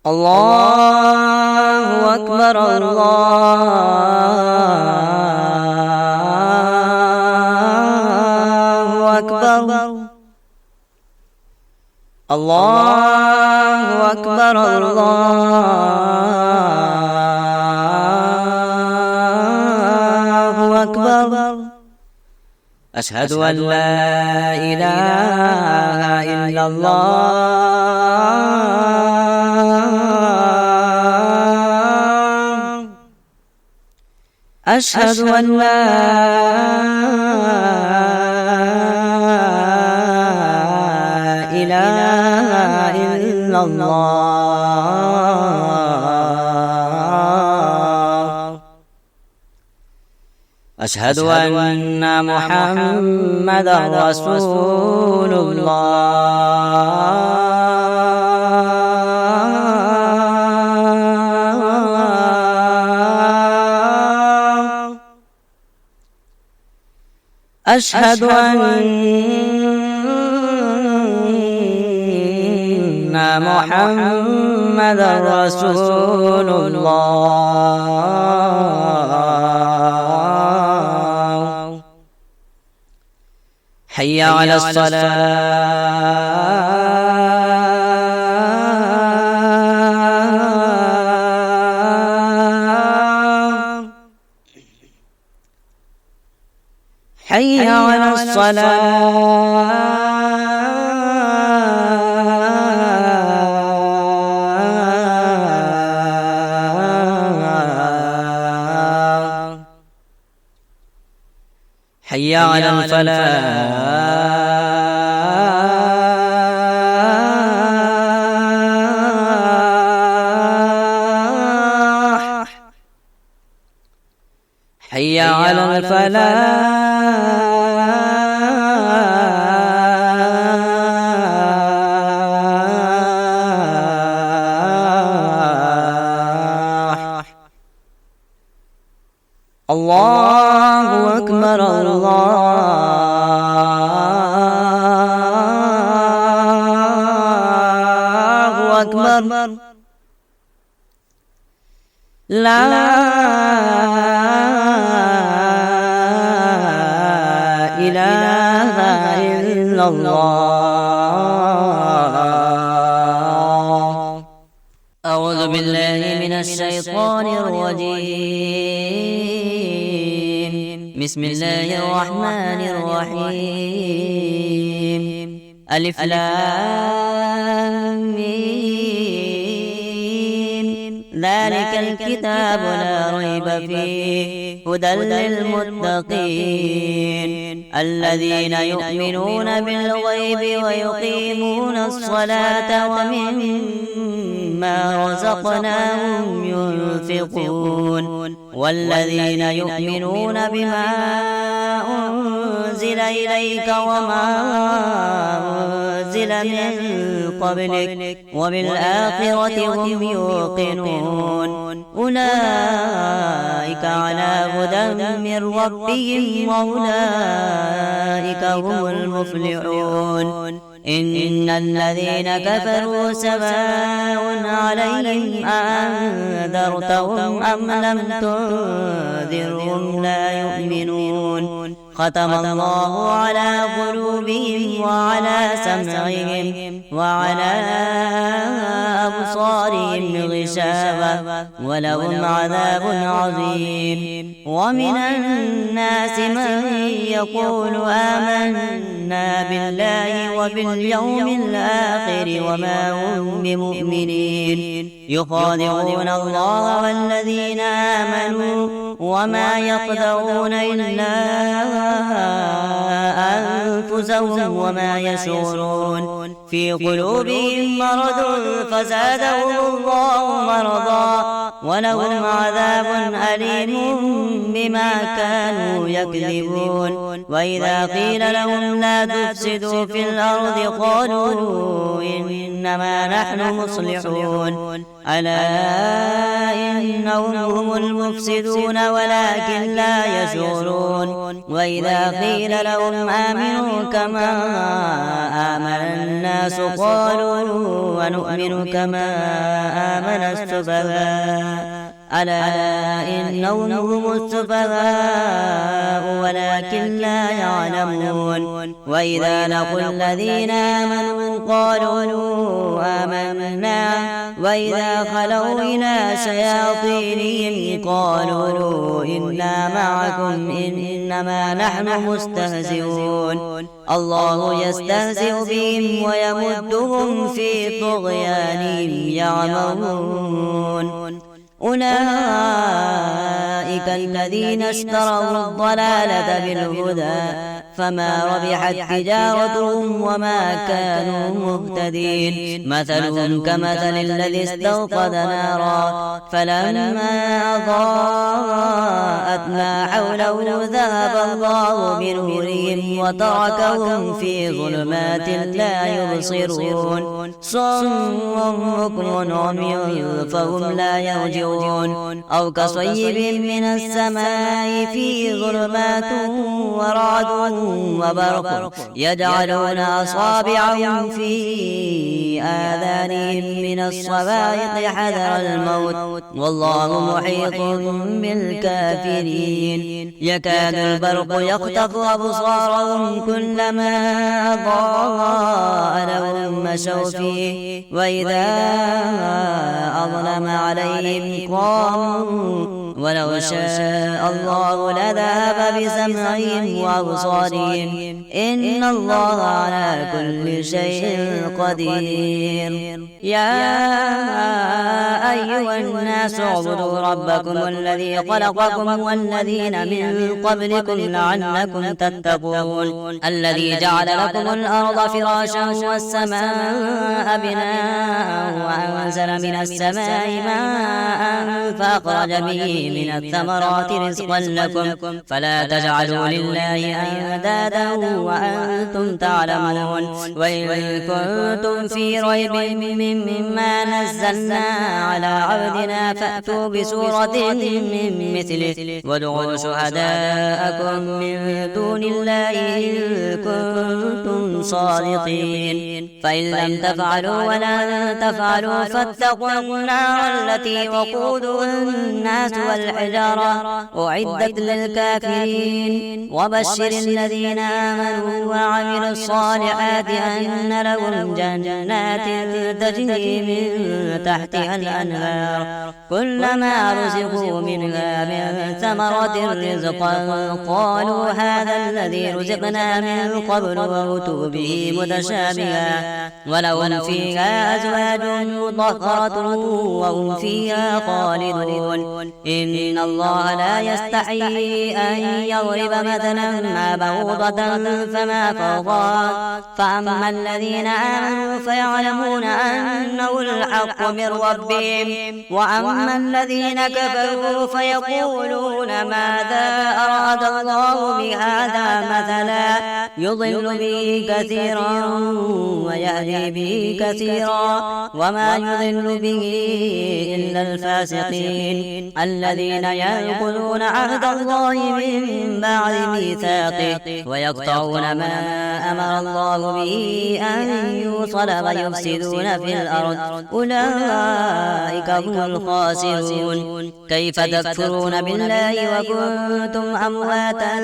الله أكبر الله أكبر الله أكبر الله أكبر أشهد أن لا إله إلا الله أشهد أن لا إله إلا الله أشهد أن محمدا رسول الله أشهد أن محمدا رسول الله حي على الصلاة حي على الصلاة حي على الفلاح حي على الفلاح الله أكبر الله أكبر لا إله إلا الله أعوذ بالله من الشيطان الرجيم بسم الله الرحمن الرحيم ألف لام ميم ذلك الكتاب لا ريب فيه هدى للمتقين الذين يؤمنون بالغيب ويقيمون الصلاة ومما رزقناهم ينفقون والذين يؤمنون بما أنزل إليك وما أنزل من قبلك وبالآخرة هم يوقنون أولئك على هدى من ربهم وأولئك هم المفلحون إن الذين كفروا سواء عليهم أنذرتهم أم لم تنذرهم لا يؤمنون ختم الله على قلوبهم وعلى سمعهم وعلى أبصارهم غشاوة ولهم عذاب عظيم ومن الناس من يقول آمنا بالله وباليوم الآخر وما هم بمؤمنين يخادعون الله والذين آمنوا وما يخدعون إلا أنفسهم وما يشعرون في قلوبهم مرض فزادهم الله مرضا ولهم عذاب أليم بما كانوا يكذبون وإذا قيل لهم لا تفسدوا في الأرض قالوا إنما نحن مصلحون ألا إنهم هم المفسدون ولكن لا يشعرون. وإذا قيل لهم آمنوا كما آمن الناس قالوا ونؤمن كما آمن السفهاء ألا إنهم هم السفهاء ولكن لا يعلمون. وإذا لقوا الذين آمنوا قالوا آمنا وإذا خلوا إلى شياطينهم قالوا إنا معكم إنما نحن مستهزئون. الله يستهزئ بهم ويمدهم في طغيانهم يعمهون. أولئك الذين اشتروا الضلالة بالهدى فما ربحت تجارتهم وما كانوا مهتدين. مثلهم كمثل الذي استوقد نارا فلما أضاءت ما حوله ذهب الله بنورهم وتركهم في ظلمات لا يبصرون. صم بكم عمي فهم لا يرجعون. أو كصيب من السماء فيه ظلمات ورعد وبرق يجعلون أصابعهم في آذانهم من الصواعق حذر الموت والله محيط بالكافرين. يكاد البرق يخطف أبصارهم كلما أضاء لهم مشوا فيه وإذا أظلم عليهم قاموا ولو شاء الله لذهب بسمعهم وأبصارهم إن الله على كل شيء قدير. يا أيها الناس اعبدوا ربكم الذي خلقكم والذين من قبلكم لعلكم تتقون. الذي جعل لكم الأرض فراشا والسماء بناء وأنزل من السماء ماء فأخرج به من الثمرات رزقا لكم فلا تجعلوا لله أندادا وأنتم تعلمون. وإن كنتم في ريب مما نزلنا على عبدنا فأتوا بسورة من مثله وادعوا شهداءكم من دون الله إن كنتم صادقين. فإن لم تفعلوا ولن تفعلوا فاتقوا النار التي وقودها الناس والحجارة أعدت للكافرين. وبشر الذين آمنوا وعملوا الصالحات أن لهم جنات تجري من تحتها الأنهار كلما رزقوا منها من ثمرة رزقا قالوا هذا الذي رزقنا من قبل وأتوا به متشابها ولهم فيها أزواج مطهرة وهم فيها خالدون. إن الله لا يستحيي أن يضرب مثلا ما بعوضة فما فوقها فأما الذين آمنوا فيعلمون أنه الحق من ربهم وأما الذين كفروا فيقولون ماذا أراد الله بهذا مثلا يضل به كثيرا ويهدي به كثيرا وما يضل به إلا الفاسقين الذين ينقضون عهد الله من بعد ميثاقه ويقطعون ما أمر الله به أن يوصل ويفسدون في الأرض أولئك هم الخاسرون. كيف تكفرون بالله وكنتم أمواتا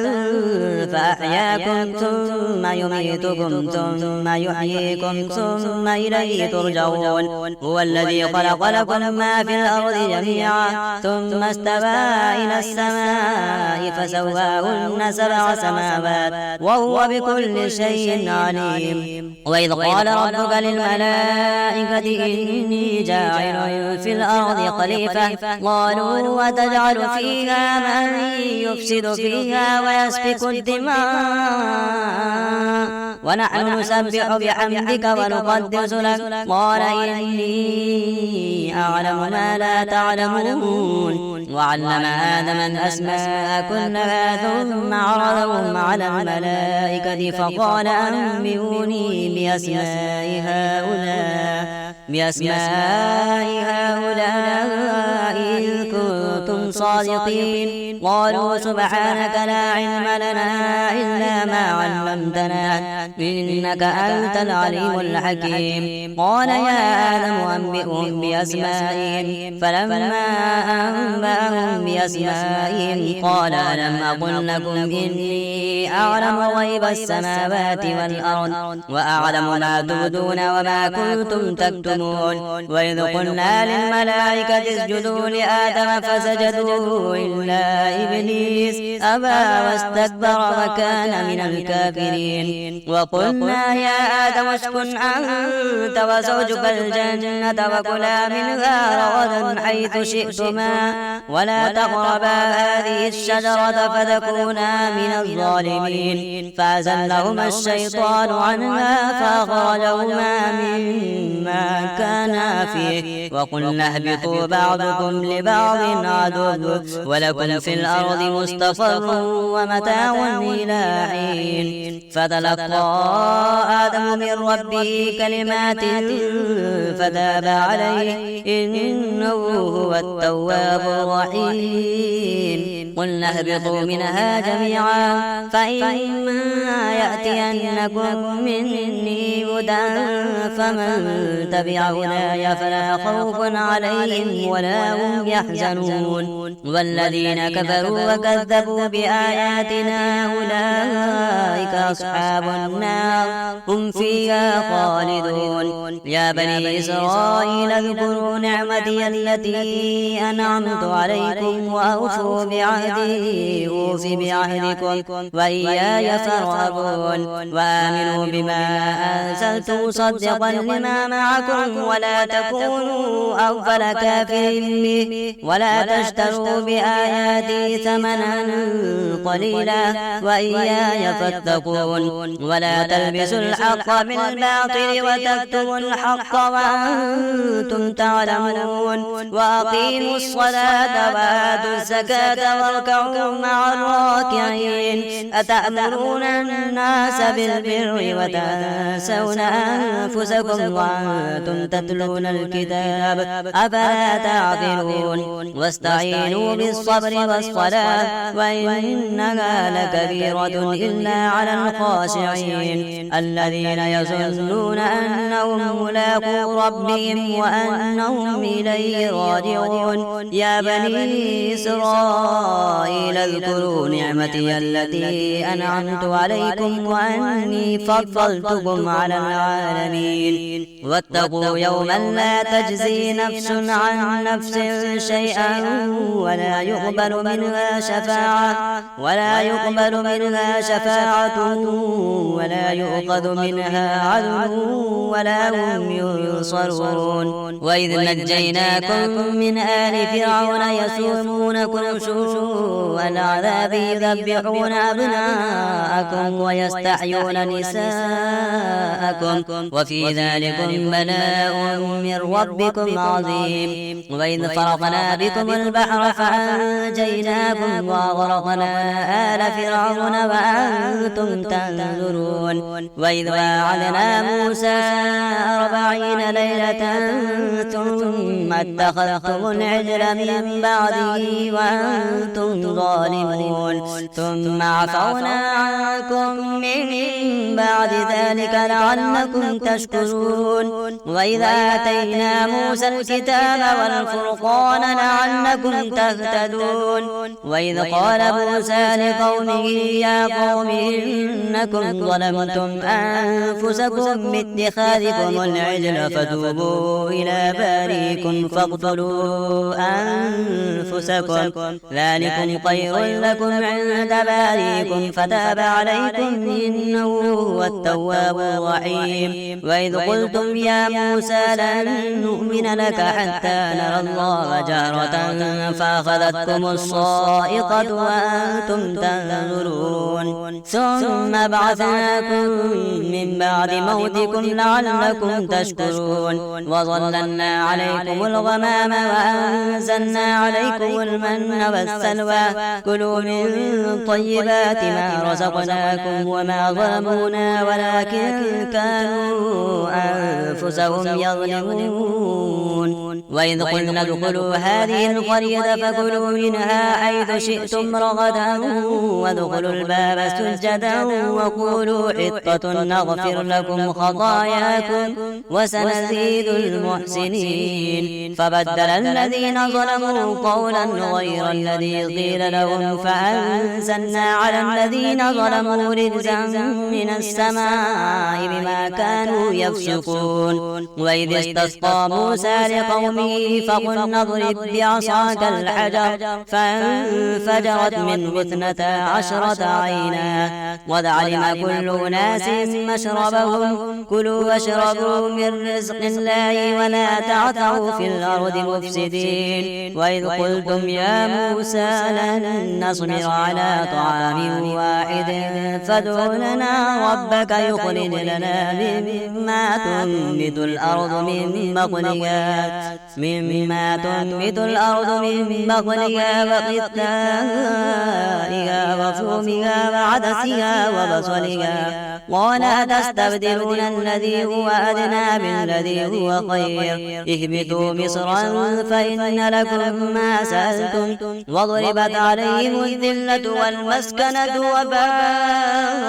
فأحياكم ثم يميتكم ثم يحييكم ثم إليه ترجعون. هو الذي خلق لكم ما في الأرض جميعا ثم استوى إلى السماء فسواهن 7 سماوات وهو بكل شيء عليم. وإذ قال ربك للملائكة إني جاعل في الأرض خليفة قالوا وتجعل فيها من يفسد فيها ويسفك الدماء ونحن نسبح بحمدك ونقدس لك قال إني أعلم ما لا تعلمون. وعلم آدم الأسماء كلها ثم عرضهم على الملائكة فقال أنبئوني بأسماء هؤلاء بأسماء هؤلاء إن كنتم صادقين. قالوا سبحانك لا علم لنا إلا ما علمتنا إنك أنت العليم الحكيم. قال يا آدم أنبئهم بأسمائهم. فلما أنبأهم بأسمائهم قال ألم أقل لكم إني أعلم غيب السماوات والأرض وأعلم ما تبدون وما كنتم تكتمون. وإذ قلنا للملائكة اسجدوا لآدم فسجدوا إلا إبليس أبى واستكبر وكان من الكافرين. وقلنا يا آدم اسكن أنت وزوجك الجنة وكلا منها رغدا حيث شئتما ولا تقربا هذه الشجرة فتكونا من الظالمين. فأزلهما الشيطان عنها فأخرجهما مما كانا فيه. وقلنا اهبطوا بعضكم لبعض عدو ولكم في الأرض مستقر ومتاع إلى حين. فتلقى آدم من ربه كلمات فتاب عليه إنه هو التواب الرحيم. قلنا اهبطوا منها جميعا فإما يأتينكم مني هدى فمن تبع هداي فلا خوف عليهم ولا هم يحزنون. والذين كفروا وكذبوا بآياتنا أولئك أصحاب النار هم فيها خالدون. يا بني إسرائيل اذكروا نعمتي التي أنعمت عليكم وأوفوا بعهدي أوف بعهدكم وإياي فارهبون. وآمنوا بما أنزلت مصدقا لما معكم ولا تكونوا أول كافر به ولا تشتروا بآياتي ثمنا قليلا وإياي فاتقون. ولا تلبسوا الحق بالباطل وتكتموا الحق وأنتم تعلمون. وأقيموا الصلاة وآتوا الزكاة واركعوا مع الراكعين. أتأمرون الناس بالبر وتنسون أنفسكم وأنتم تتلون الكتاب أفلا تعقلون. واستعينوا بالصبر والصلاة وإنها لكبيرة إلا على الخاشعين الذين يظنون أنهم ملاقو ربهم وأنهم إليه راجعون. يا بني إسرائيل اذكروا نعمتي التي أنعمت عليكم وأني فضلتكم على العالمين. واتقوا يوما لا تجزي نفس عن نفس شيئا ولا يقبل منها شفاعة ولا يؤخذ منها عدل ولا هم ينصرون. وإذ نجيناكم من آل فرعون يسومونكم سوء العذاب يذبحون أبناءكم ويستحيون نساءكم وفي ذلكم بلاء من ربكم عظيم. وإذ فرقنا بكم البحر فأنجيناكم وأغرقنا آل فرعون وأنتم تنظرون. وإذ واعدنا موسى 40 ليلة ثم اتخذتم العجل من بعده وأنتم ظالمون ثم عفونا عنكم من بعد ذلك لعلكم تشكرون. وإذا آتينا موسى الكتاب والفرقان لعلكم تهتدون. وإذ قال موسى لقومه يا قوم إنكم ظلمتم أنفسكم باتخاذكم العجل فتوبوا إلى باريكم فاقتلوا أنفسكم ذلكم خير لكم عند باريكم فتاب عليكم إنه هو التواب الرحيم. وإذ قلتم يا موسى لن نؤمن لك حتى نرى الله جهرة فأخذتكم الصاعقة وأنتم تنظرون ثم بعثناكم من بعد موتكم لعلكم تشكرون. وظللنا عليكم الغمام وأنزلنا عليكم المن والسلوى كلوا من طيبات ما رزقناكم وما ظلمونا ولكن كانوا أنفسهم أنفسهم يظلمون. وإذ قلنا ادخلوا هذه القرية فكلوا منها حيث شئتم رغدا وادخلوا الباب سجدا وقولوا حطة نغفر لكم خطاياكم وسنزيد المحسنين. فبدل الذين ظلموا قولا غير الذي قيل لهم فأنزلنا على الذين ظلموا رجزا من السماء بما كانوا يفسقون. وإذ استسقى موسى لقومه فقلنا اضرب بعصاك الحجر فانفجرت منه 12 عينا قد علم كل أناس مشربهم كلوا واشربوا من رزق الله ولا تعثوا في الأرض مفسدين. وإذ قلتم يا موسى لن نصبر على طعام واحد فادع لنا ربك يخرج لنا مما تنبت الأرض من بقلها وقثائها وفومها وعدسها وبصلها قال أتستبدلون الذي هو أدنى بالذي هو خير اهبطوا مصرا فإن لكم ما سألتم وضربت عليهم الذلة والمسكنة وباءوا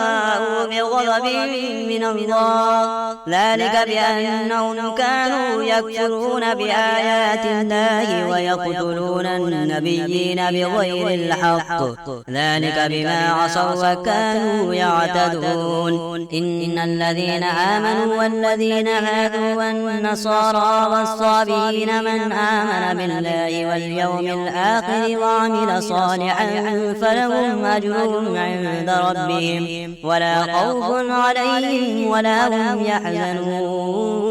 بغضب من الله ذلك بأنهم كانوا يكفرون بآيات الله ويقتلون النبيين بغير الحق ذلك بما عصوا وكانوا يعتدون. إن الذين آمنوا والذين هادوا والنصارى والصابئين من آمن بالله واليوم الآخر وعمل صالحا فلهم أجرهم عند ربهم ولا خوف عليهم ولا هم يحزنون.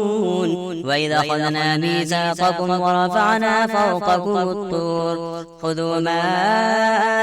وإذا أخذنا ميثاقكم ورفعنا فوقكم الطور خذوا ما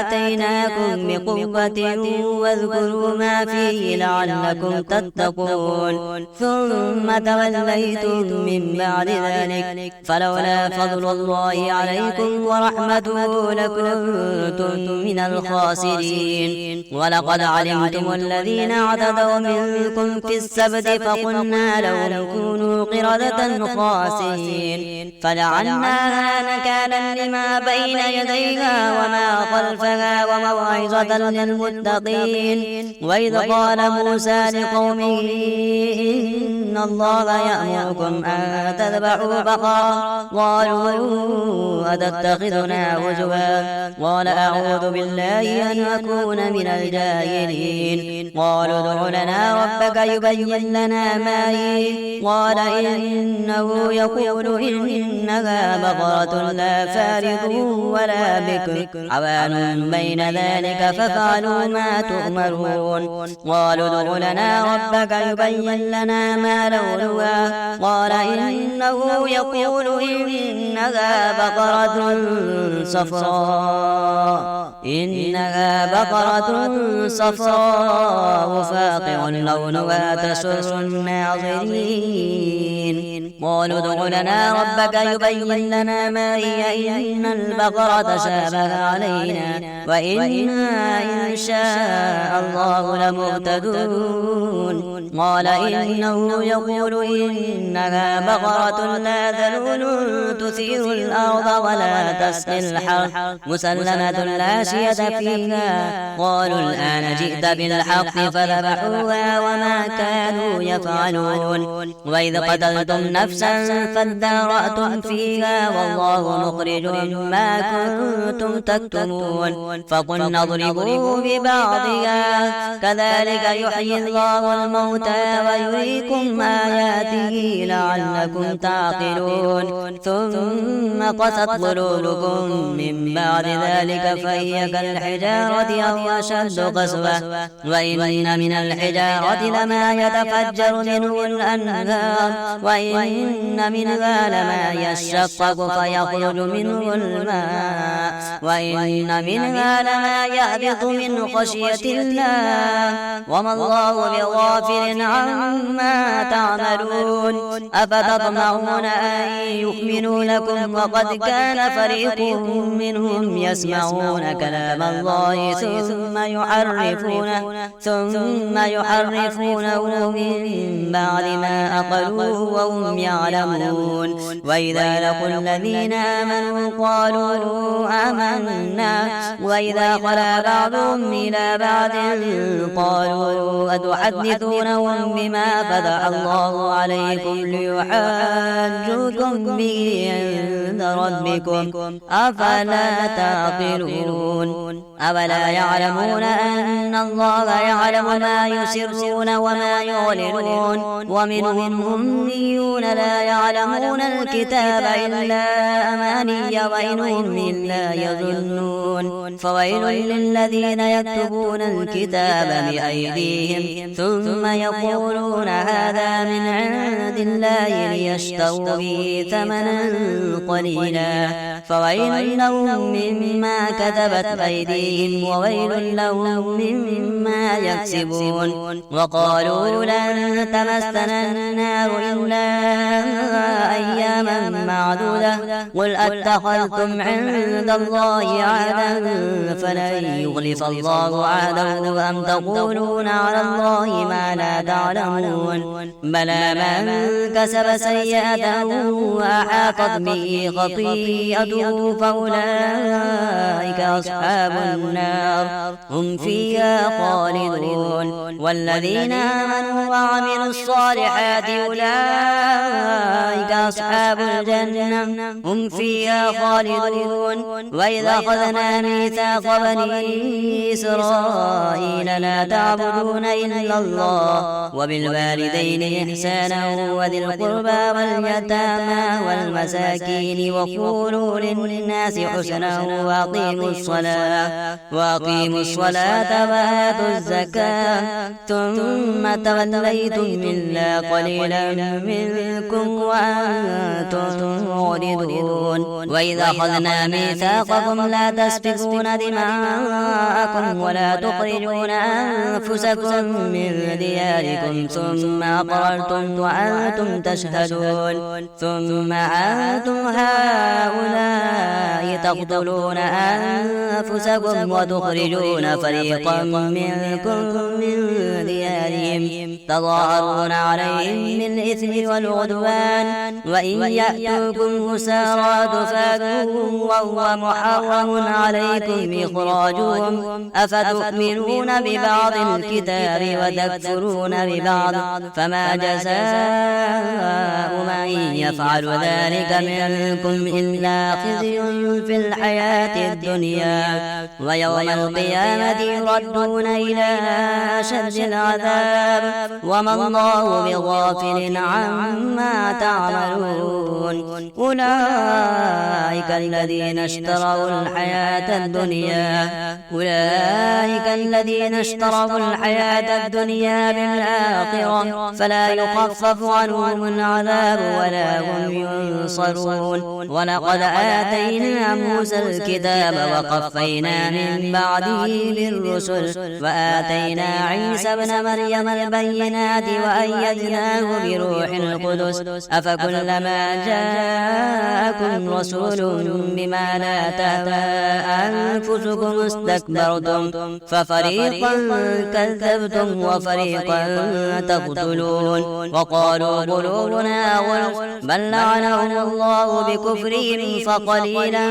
آتيناكم بقوة واذكروا ما فيه لعلكم تتقون ثم توليتم من بعد ذلك فلولا فضل الله عليكم ورحمته لكنتم من الخاسرين. ولقد علمتم الذين اعتدوا منكم في السبت فقلنا لهم كونوا قردة خاسئين فجعلناها نكالا لما بين يديها وما خلفها وموعظة للمتقين. وإذ قال موسى لقومه إن الله يأمركم أن تذبحوا بقرة قالوا أتتخذنا هزوا قال أعوذ بالله أن أكون من الجاهلين. قالوا ادع لنا ربك يبين لنا ما هي قال إنه يقول إنها بقرة لا فارض ولا بكر عوان بين ذلك ففعلوا ما تؤمرون. قالوا ادع لنا ربك يبين لنا ما لونها قال إنه يقول إنها بقرة صفراء فاقع لونها تسر الناظرين. قالوا ادع لنا ربك يبين لنا ما هي إن البقرة شابه علينا وإنا إن شاء الله لمهتدون. قال إنه يقول إنها بقرة لا ذلول تثير الأرض ولا تسقي الحرث مسلمة لا شية فيها. قالوا الآن جئت بالحق فذبحوها وما كانوا يفعلون. وإذ قتلتم نفسا فادارأتم فيها والله مخرج ما كنتم تكتمون. فقلنا اضربوا ببعضها كذلك يحيي الله الموتى ويريكم آياته لعلكم تعقلون. ثم قست قلوبكم من بعد ذلك فهي كالحجارة أو أشد قسوة وإن من الحجارة لما يتفجر منه الأنهار وإن منها لما يشقق فيخرج منه الماء وإن منها لما يهبط من خشية الله وما الله بغافل عما تعملون. أفتطمعون أن يؤمنوا لكم وقد كان فريق منهم يسمعون كلام الله ثم يحرفونه من بعد ما أقلوه وهم يعلمون. وإذا لقوا الذين آمنوا قالوا آمنا وإذا خلا بعضهم إلى بعض قالوا أتحدثونهم بما فتح الله عليكم ليحاجوكم به عند ربكم أفلا تعقلون. أولا يعلمون أن الله يعلم ما يسرون وما يعلنون. ومنهم أميون لا يعلمون الكتاب إلا أماني وإنهم إلا يظنون. فويل للذين يكتبون الكتاب بأيديهم ثم يقولون هذا من عند الله ليشتروا به ثمنا قليلا فويل لهم مما كتبت أيديهم وويل لهم مما يكسبون. وقالوا لن تمسنا النار إلا أياما معدودة قل أتخذتم عند الله عهدا فلن يخلف الله عهده أم تقولون على الله ما لا تعلمون. بلى من كسب سيئة وأحاطت به خطيئته فأولئك أصحاب النار هم فيها خالدون. والذين آمنوا وعملوا الصالحات أولئك أصحاب الجنة هم فيها خالدون. وإذا أخذنا ميثاق بني إسرائيل لا تعبدون إلا الله وبالوالدين إحسانا وذي القربى واليتامى والمساكين وقولوا للناس حسنا وأقيموا الصلاة وآتوا الزكاة ثم توليتم إلا قليلا منكم وأنتم معرضون. وإذا أخذنا ميثاقكم لا تسفكون دماءكم ولا تخرجون أنفسكم من دياركم ثم أقررتم وأنتم تشهدون. ثم أنتم هؤلاء تقتلون أنفسكم وتخرجون فريقا منكم من ديارهم تظاهرون عليهم بالإثم والعدوان وإن يأتوكم أسارى تفادوهم وهو محرم عليكم إخراجهم أفتؤمنون ببعض الكتاب وتكفرون ببعض فما جزاء من يفعل ذلك منكم إلا خزي في الحياة الدنيا ويوم القيامة يردون إلى أشد العذاب وما الله بغافل عما تعملون. أولئك الذين اشتروا الحياة الدنيا بالآخرة فلا يخفف عنهم العذاب ولا هم ينصرون. ولقد آتينا موسى الكتاب وقفينا من بعده بالرسل وآتينا عيسى ابن مريم البينات وأيدناه بروح القدس أفكلما جاءكم رسول بما لا تهوى أنفسكم استكبرتم ففريقا كذبتم وفريقا تقتلون. وقالوا قلوبنا غلف بل لعنهم الله بكفرهم فقليلا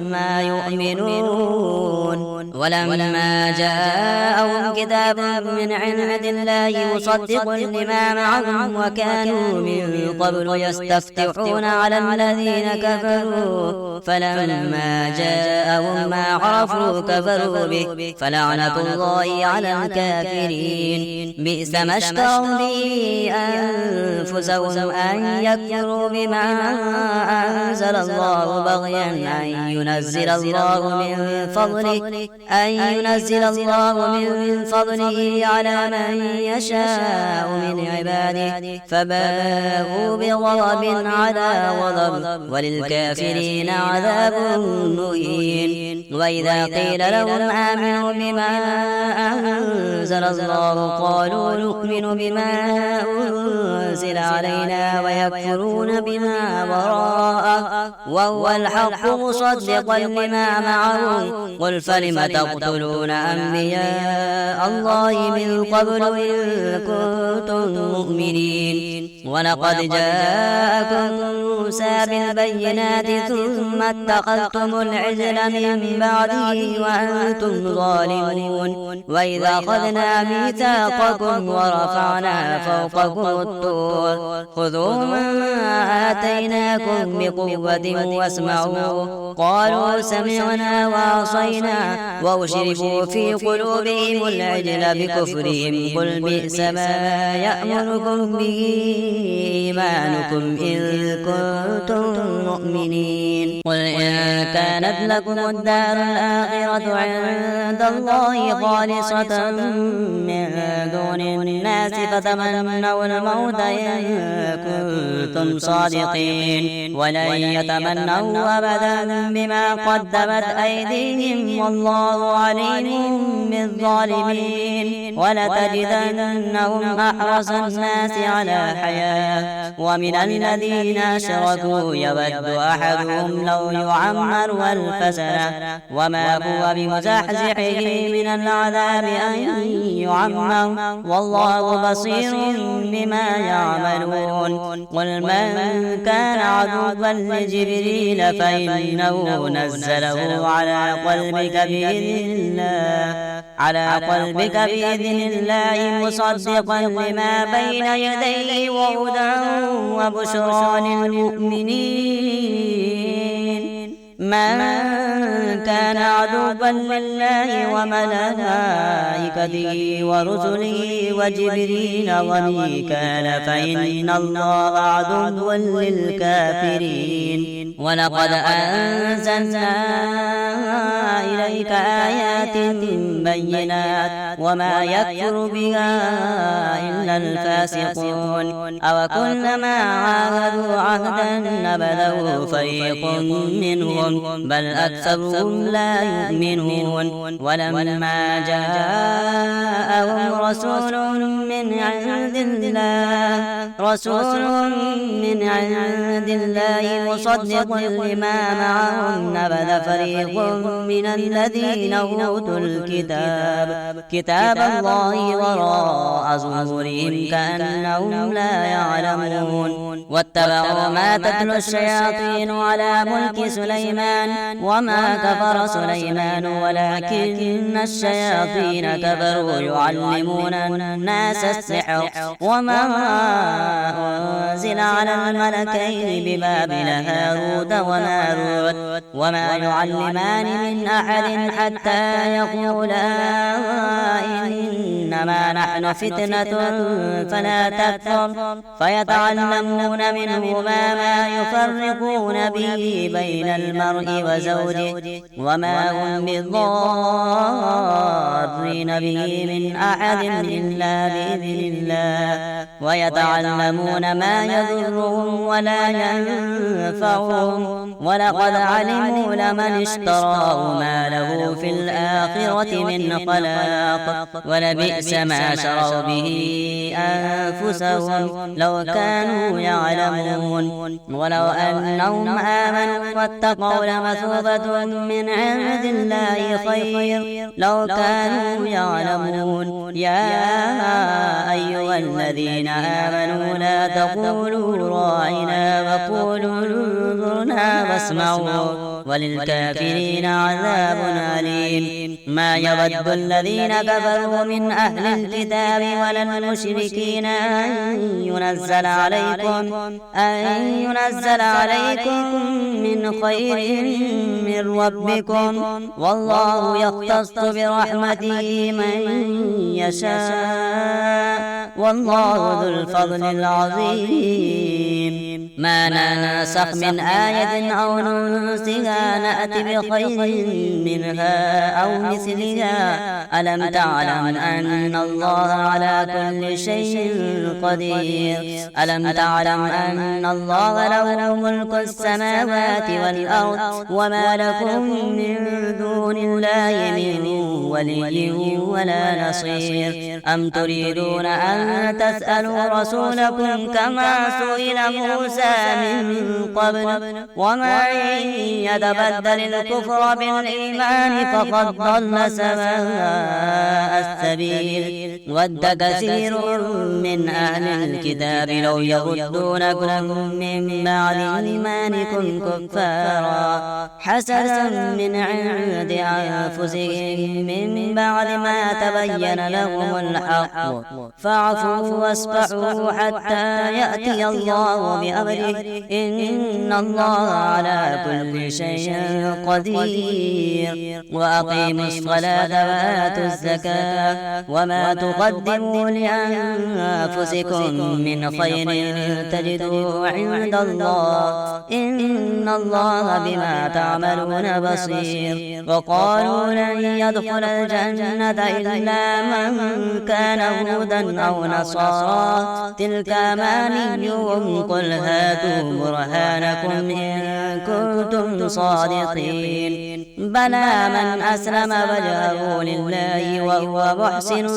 ما يؤمنون. ولما جاءهم كتاب من عند الله مصدق لما معهم وكانوا من قبل يستفتحون على الذين كفروا فلما جاءهم ما عرفوا كفروا به فلعنة الله على الكافرين. بئس ما اشتروا به أنفسهم أن يكفروا بما أنزل الله بغيا أن ينزل الله من فضله على من يشاء من عباده فباءوا بغضب على غضب وللكافرين عذاب مهين. وإذا قيل لهم آمنوا بما أنزل الله قالوا نؤمن بما أنزل علينا ويكفرون بما وراءه وهو الحق مصدقا لما معه قل فلم تقتلون أنبياء الله من قبل إن كنتم مؤمنين ولقد جاءكم موسى بالبينات ثم اتخذتم العجل من بعده وأنتم ظالمون وإذا أخذنا ميثاقكم ورفعنا فوقكم الطور خذوا ما آتيناكم بقوة واسمعوا قالوا سمعنا وعصينا وأشربوا في قلوبهم العجل بكفرهم قل بئس ما يأمركم به إيمانكم إن كنتم مؤمنين قل إن كانت لكم الدار الآخرة عند الله خالصة من دون الناس فتمنوا الموت إن كنتم صادقين ولن يتمنوا أبدا بما قدمت أيديهم والله عليم بالظالمين ولتجدنهم أحرص الناس على حياة ومن الذين أشركوا يود أحدهم لو يعمر ألف سنة وما هو بمزحزحه من العذاب أن يعمر والله بصير بما يعملون قل من كان عدوا لجبريل فإنه نزله على قلبك بإذن الله مصدقا لما بين يديه وهدى وبشرى للمؤمنين من كان عدوا لله وملائكته ورسله وجبريل وميكال فإن الله عدو للكافرين ولقد أنزلنا إليك آيات بينات وما يكفر بها إلا الفاسقون أو كلما عاهدوا عهدا نبذه فريق منهم بل أكثرهم لا يؤمنون ولما جاءهم رسول من عند الله مصدق لما معهم نبذ فريق من الذين أوتوا الكتاب كتاب الله وراء ظهورهم كأنهم لا يعلمون واتبعوا ما تتلو الشياطين على ملك سليمان وما كفر سليمان ولكن الشياطين كفروا يعلمون الناس السحر وما أنزل على الملكين ببابل هاروت وماروت وما يعلمان من أحد حتى يقولا إنما نحن فتنة فلا تكفر فيتعلمون منهما ما يفرقون به بين المرء وزوجه وما هم بالضارين به من أحد إلا بإذن الله ويتعلمون ما يضرهم ولا ينفعهم ولقد علموا لمن اشتراه ما له في الآخرة من خلاق ولبئس ما شروا به أنفسهم لو كانوا يعلمون ولو أنهم آمنوا واتقوا لمثوبة من عند الله خير لو كانوا يعلمون يا أيها الذين آمنوا لا تقولوا راعنا وقولوا انظرنا واسمعوا وللكافرين عذاب أليم ما يود الذين كفروا من أهل الكتاب ولا المشركين أن ينزل عليكم من خير من ربكم والله يختص برحمته من يشاء والله ذو الفضل العظيم ما ننسخ من آية أو ننسها نأتي بخير منها أو مثلها ألم تعلم أن الله على كل شيء قدير ألم تعلم أن الله له ملك السماوات والأرض وما لكم من دون الله من ولي ولا نصير أم تريدون أن أن تسألوا رسولكم كما سئل موسى من قبل ومن يتبدل الكفر بالإيمان فقد ضل سواء السبيل ود كثير من أهل الكتاب لو يردونكم من بعد إيمانكم كفارا حسدا من عند أنفسهم من بعد ما تبين لهم الحق فاعفوا واصفحوا حتى يأتي الله بأمره إن الله على كل شيء قدير وأقيموا الصلاة وآتوا الزكاة وما تقدموا لأنفسكم من خير تجدوه عند الله إن الله بما تعملون بصير وقالوا لن يدخل الجنة إلا من كان هودا أو نصارى تلك أمانيهم قل هاتوا برهانكم إن كنتم صادقين بلى من أسلم وجهه لله وهو محسن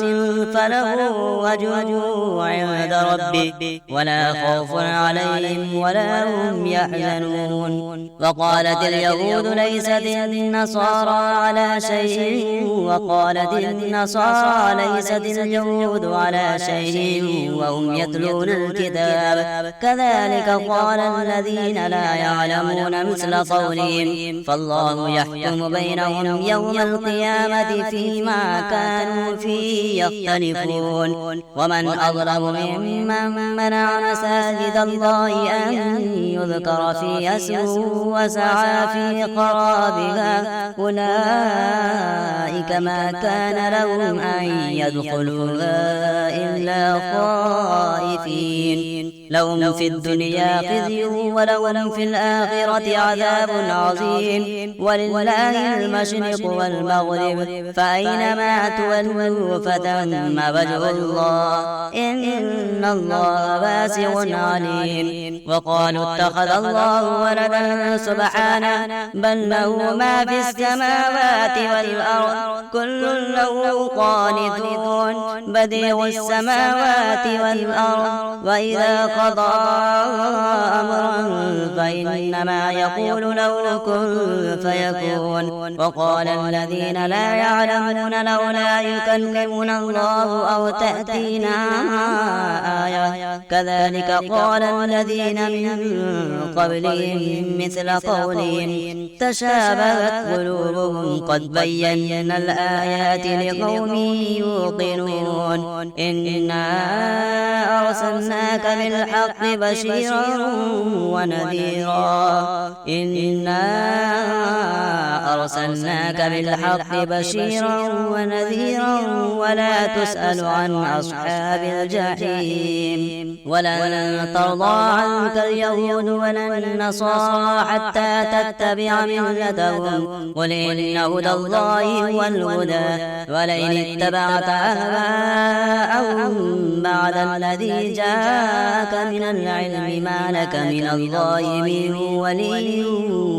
فله وجهه عند ربه ولا خوف عليهم ولا هم يحزنون وقالت اليهود ليست النصارى على شيء وقالت النصارى ليست اليهود على شيء وهم يتلون الكتاب كذلك قال الذين لا يعلمون مثل قولهم فالله يحكم بينهم يوم القيامة فيما كانوا فيه يختلفون ومن أظلم ممن منع مساجد الله أن يذكر فيها اسمه وسعى في خرابها أولئك ما كان لهم أن يدخلوها إلا خائفين لهم في الدنيا خزي ولهم في الآخرة عذاب عظيم ولله المشرق والمغرب فأينما تولوا فثم وجه الله إن الله واسع عليم وقالوا اتخذ الله ولدا سبحانه بل له ما في السماوات والأرض كل له قانتون بديع السماوات والأرض وإذا قضى أمرا فإنما يقول له كن فيكون وقال الذين لا يعلمون لولا يكلمنا الله أو تأتينا آية كذلك قال الذين من قبلهم مثل قولهم تشابهت قلوبهم قد بينا الآيات لقوم يوقنون إنا أرسلناك بالحق بشيرا ونذيرا إنا أرسلناك بالحق بشيرا ونذيرا ولا تسأل عن أصحاب الجحيم ولن ترضى عنك اليهود ولا النصارى حتى تتبع ملتهم قل إن هدى الله هو الهدى ولئن اتبعت أهواءهم بعد الذي جاءك من العلم ما لك من الله من ولي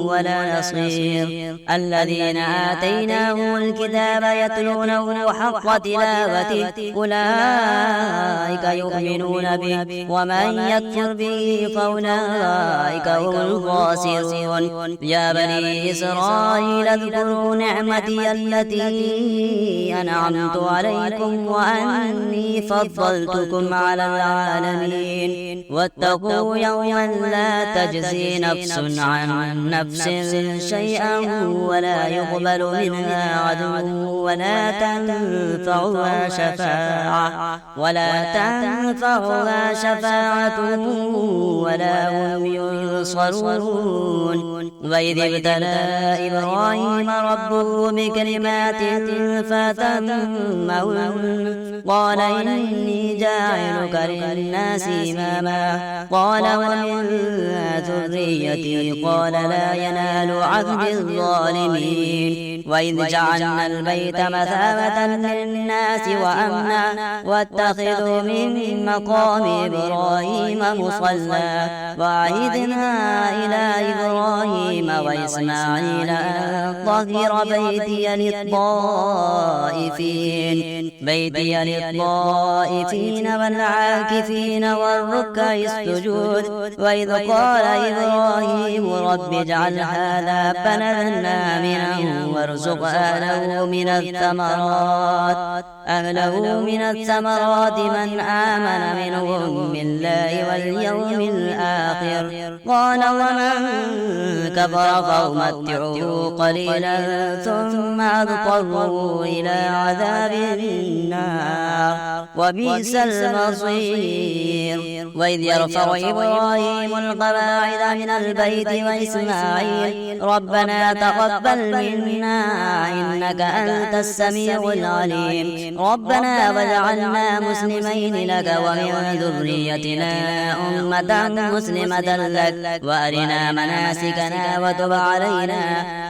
ولا نصير الذين آتيناهم الكتاب يتلونه حق تلاوته أولئك يؤمنون به ومن يكفر به فأولئك هم الخاسرون يا بني إسرائيل اذكروا نعمتي التي أنعمت عليكم وأني فضلتكم على العالمين واتقوا يوما لا تجزي نفس عن نفس شيئا ولا يقبل منها عدل ولا تنفعها شفاعة ولا هم ينصرون وإذ ابتلى إبراهيم ربه بكلمات فأتمهن قال إني جاعلك للناس إماما قال ومن ذريتي قال لا ينال عهد الظالمين الظالمين وإذ جعلنا البيت مثابة للناس وأمنا واتخذوا من مقام إبراهيم مصلى وعهدنا إلى إبراهيم وإسماعيل أن طهر بيتي للطائفين والعاكفين والركع السجود وإذ قال إبراهيم رب اجعل هذا بلدا آمنا وارزق أهله من الثمرات من آمن منهم بالله واليوم الآخر قال ومن كفر فأمتعه قليلا ثم أضطره إلى عذاب النار وبئس المصير وإذ يرفع إبراهيم القواعد من البيت وإسماعيل ربنا تقبل منا إنك أنت السميع العليم ربنا واجعلنا مسلمين لك ومن ذريتنا أمة مسلمة لك وأرنا مناسكنا وتب علينا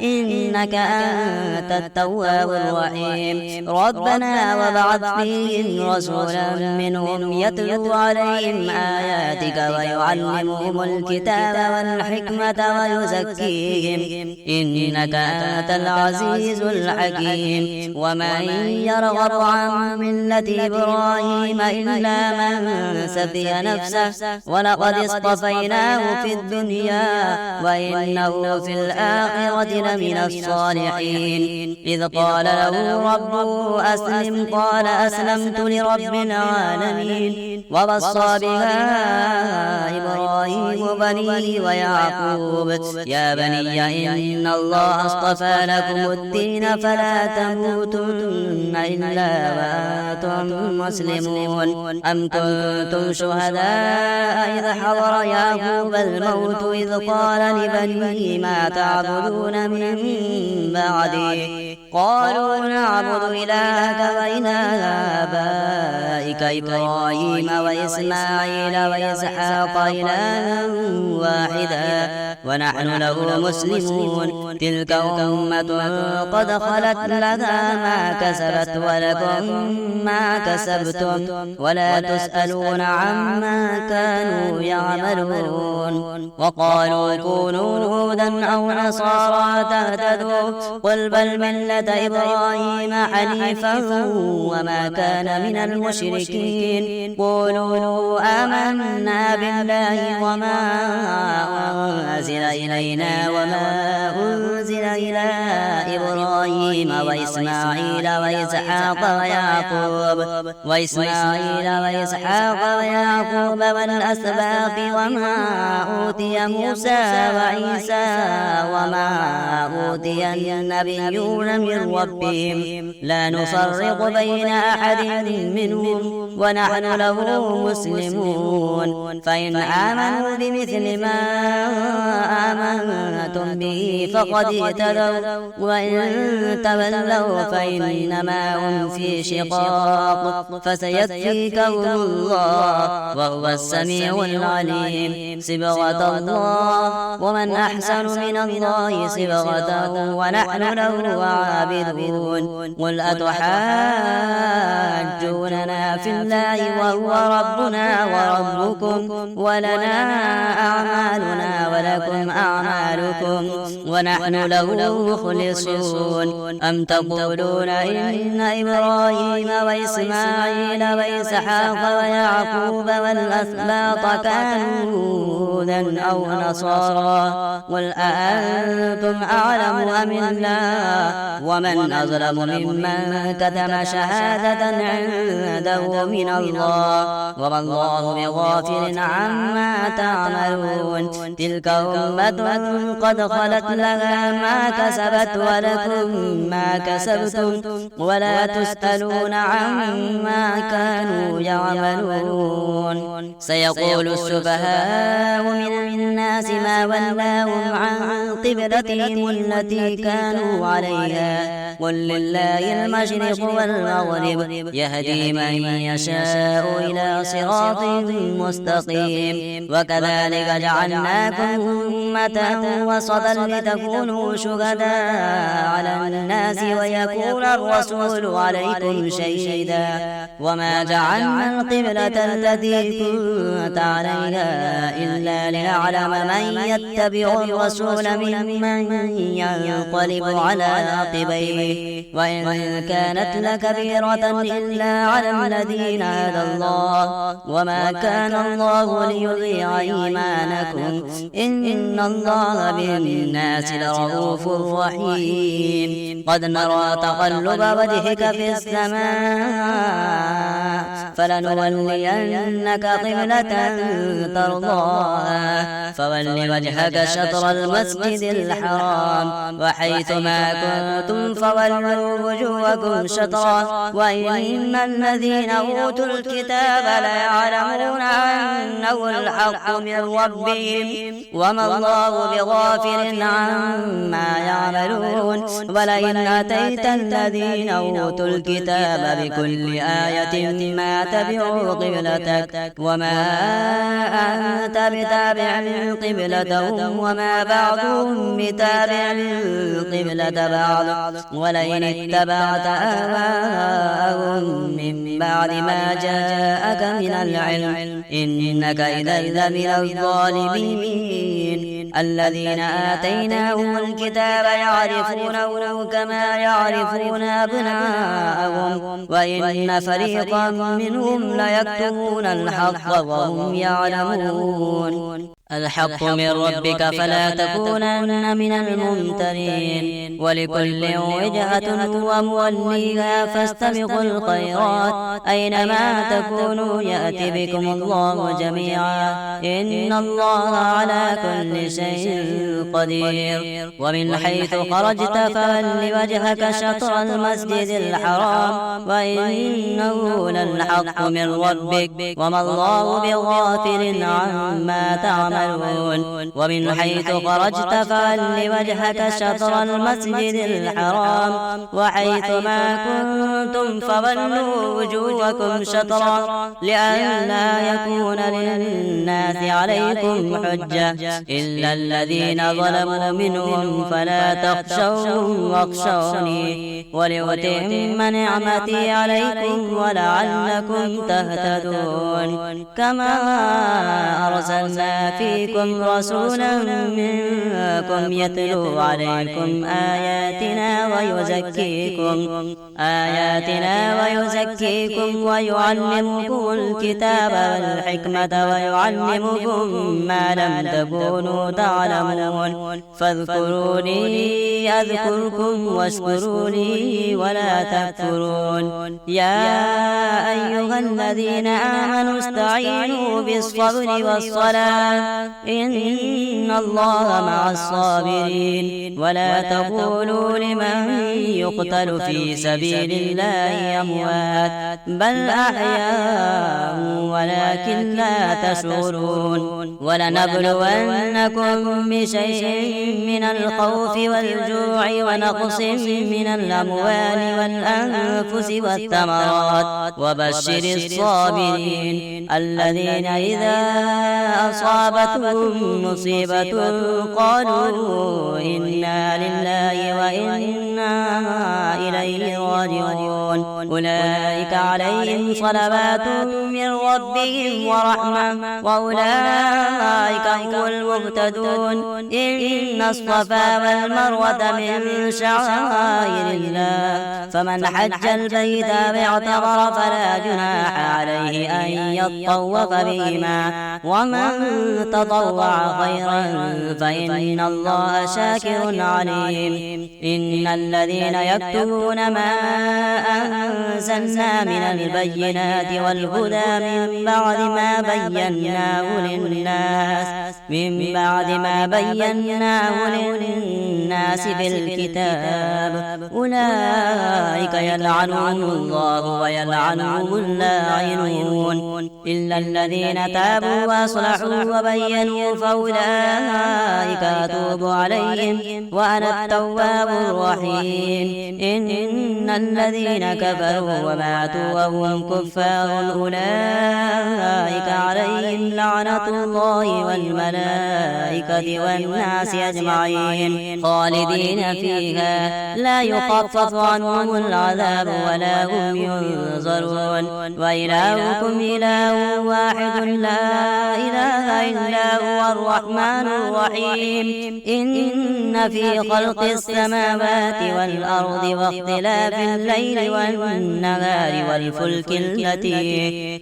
إنك أنت التواب الرحيم ربنا وابعث فيهم رسولا منهم يتلو عليهم آياتك ويعلمهم الكتاب والحكمة ويزكيهم إنك أنت العزيز الحكيم ومن يرغب عن ملة إبراهيم إلا من سفي نفسه ولقد اصطفيناه في الدنيا وإنه في الآخرة لمن الصالحين إذ قال له ربه أسلم قال أسلمت لرب العالمين ووصى بها إبراهيم بنيه ويعقوب يا بني إن الله اصطفى لكم الدين فلا تموتن إلا وأنتم مسلمون أم كنتم شهداء إذ حضر يعقوب الموت إذ قال لبنيه ما تعبدون من بعدي قالوا نعبد إلهك وإله آبائك إبراهيم وإسماعيل وإسحاق إلها واحدا ونحن له مسلمون تلك أمة قد خلت لها ما كسبت ولكم ما كسبتم ولا تسألون عما كانوا يعملون وقالوا كونوا هودا أو نصارى تهتدوا قل بل ملة إبراهيم حنيفا وما كان من المشركين قولوا آمنا بالله وما أنزل إلينا وما أنزل إلى إبراهيم وإسماعيل وإسحاق ويعقوب والأسباط وما أوتي موسى وعيسى وما أوتي النبيون من ربهم لا نفرق بين أحد منهم ونحن له مسلمون فإن آمنوا بمثل ما آمنتم به فقد اهتدوا وإن تولوا فإنما هم في شقاق فسيكفيكهم الله وهو السميع العليم صبغة الله ومن أحسن من الله صبغة ونحن له عابدون قل أتحاجوننا في الله وهو ربنا وربكم ولنا أعمالنا ولكم أعمالكم ونحن له مخلصون أم تقولون إن إبراهيم وإسماعيل وإسحاق ويعقوب والأسباط كانوا هودا أو نصارى قل أأنتم أعلم أم الله ومن أظلم ممن كتم شهادة عنده من الله وما الله بغافل عما تعملون تلك أمة قد خلت لها ما كسبت ولكم ما كسبتم ولا تسألون عما كانوا يعملون سيقول السفهاء من الناس ما ولاهم عن قبلتهم التي كانوا عليها قل لله المشرق والمغرب يهدي من يشاء إلى صراط مستقيم. وكذلك جعلناكم أمة وسطا لتكونوا شهداء على الناس ويكون الرسول عليكم شهيدا. وما جعلنا القبلة التي كنت عليها إلا لنعلم من يتبع الرسول ممن ينقلب على عقبيه. وإن كانت لكبيرة إلا على الذين هدى الله وما كان الله ليضيع إيمانكم إن الله بالناس لرؤوف رحيم. قد نرى تقلب وجهك في السماء فلنولينك قبلة ترضاها فول وجهك شطر المسجد الحرام وحيث ما كنتم فولوا وجوهكم شطرا. وإن الذين أوتوا الكتاب ليعلمون أنه الحق من ربهم وما الله بغافل عما يعملون. ولئن أتيت الذين أوتوا الكتاب بكل آية ما تبعوا قبلتك وما أنت بتابع قبلتهم وما بعضهم بتابع قبلة بعض. ولئن اتبعت أهواءهم من بعد ما جاءك من العلم إنك إذا لمن الظالمين. الذين آتيناهم الكتاب يعرفونه كما يعرفون أبناءهم وإن فريقا منهم ليكتمون الحق وهم يعلمون. الحق من ربك فلا تكونن من الممترين. ولكل وجهة هو موليها فاستبقوا الخيرات أينما تكونوا يأتي بكم الله جميعا إن الله على كل شيء قدير. ومن حيث خرجت فول وجهك شطر المسجد الحرام وإنه للحق من ربك وما الله بغافل عما تعملون. ومن حيث خرجت فول وجهك شطر المسجد الحرام وحيث ما كنتم فولوا وجوهكم شطرا لئلا يكون للناس عليكم حجة إلا الذين ظلموا منهم فلا تخشوهم واخشوني ولأتم نعمتي عليكم ولعلكم تهتدون. كما أرسلنا فيكم رسولا منكم يتلو عليكم آياتنا ويزكيكم ويعلمكم الكتاب والحكمة ويعلمكم ما لم تكونوا تعلمون. فاذكروني أذكركم واشكروا لي ولا تكفرون. يا أيها الذين آمنوا استعينوا بالصبر والصلاة إن الله مع الصابرين. ولا تقولوا لمن يقتل في سبيل الله أموات بل أحياء ولكن لا تشعرون. ولنبلونكم بشيء من الخوف والجوع ونقص من الأموال والأنفس والثمرات وبشر الصابرين الذين إذا أصابتهم مصيبة قالوا إنا لله وإنا إليه راجعون. أولئك عليهم صلوات من ربهم ورحمة وأولئك هم المهتدون. إن الصفا والمروة من شعائر الله فمن حج البيت واعتمر فلا جناح عليه أن يطوف بهما ومن تطوع خيرا فإن الله شاكر عليم. إن الذين يكتبون ما أنزلنا من البينات والهدى من بعد ما بيناه للناس الناس في الكتاب أولئك يلعنهم الله ويلعنهم اللاعنون إلا الذين تابوا وأصلحوا وبينوا فأولئك أتوب عليهم وأنا التواب الرحيم إن الذين كفروا وماتوا وهم كفار أولئك عليهم لعنة الله والملائكة والناس أجمعين خالدين فيها لا يخفف عنهم العذاب ولا هم ينظرون وإلهكم إله واحد لا إله إلا هو الرحمن الرحيم إن في خلق السماوات والأرض واختلاف الليل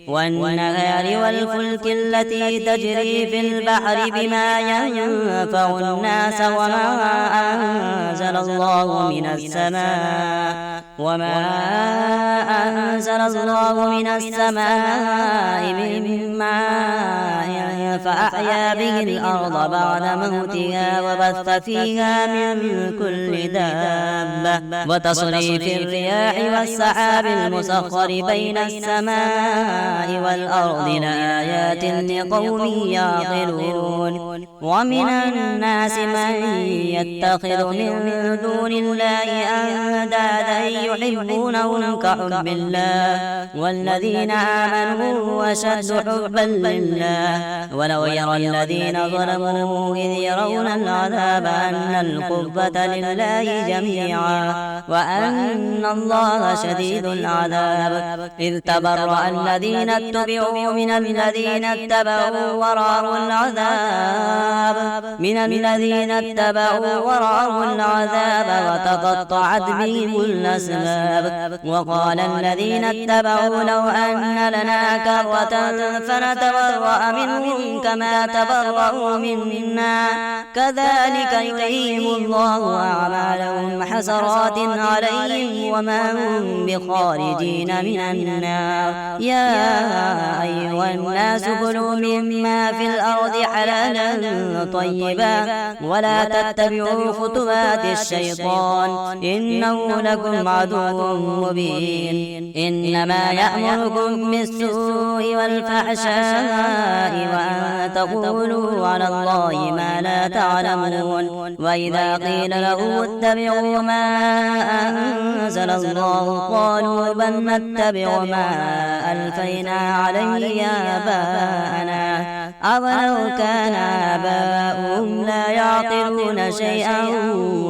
والنهار والفلك التي تجري في البحر بما ينفع الناس وما أنزل الله من السماء من ماء فأحيا به الأرض بعد موتها وبث فيها من كل دابة وتصريف الرياح والسحاب المسخر بين السماء والأرض لآيات لقوم يعقلون ومن الناس من يتخذ من دون الله أندادا يحبونهم كحب الله والذين آمنوا أشد حبا لله ولو يرى الذين ظلموا إذ يرون العذاب أن القوة لله جميعا وأن الله شديد العذاب إذ تبرأ الذين اتبعوا من الذين اتبعوا ورأوا العذاب وتقطعت بهم الأسباب وقال الذين اتبعوا لو أن لنا كرة فنتبرأ منهم كما تبرأوا منا كذلك يريهم الله أعمالهم حسرات عليهم وما هم بخارجين من النار يا أيها الناس كلوا مما في الأرض حلالا طيبا ولا تتبعوا خطوات الشيطان إنه لكم عدو مبين إنما يأمركم بالسوء والفحشاء وأن تقولوا على الله ما لا تعلمون وإذا قيل له اتبعوا ما أنزل الله قالوا بل نتبع ما ألفينا عليه آباءنا أولو كان آباؤهم لا يعقلون شيئا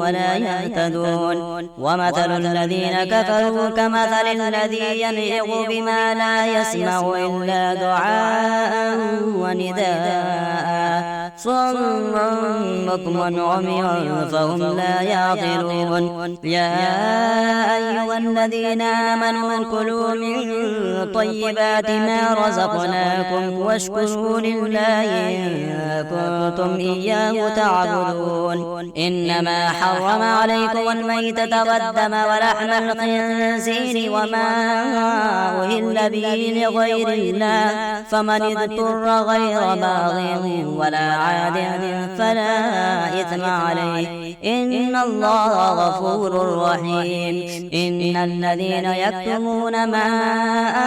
ولا يهتدون ومثل الذين كفروا كمثل الذي ينعق بما لا يسمع إلا دعاء ونداء صم بكم عمي فهم لا يعقلون يا أيها الذين آمنوا كلوا من طيبات ما رزقناكم واشكروا لله إن كنتم إياه تعبدون إنما حرم عليكم الميتة والدم ولحم الخنزير وما أهل به لغير الله فمن اضطر غير باغ ولا عاد فلا إثم عليه إن الله غفور رحيم إن الذين يكتمون ما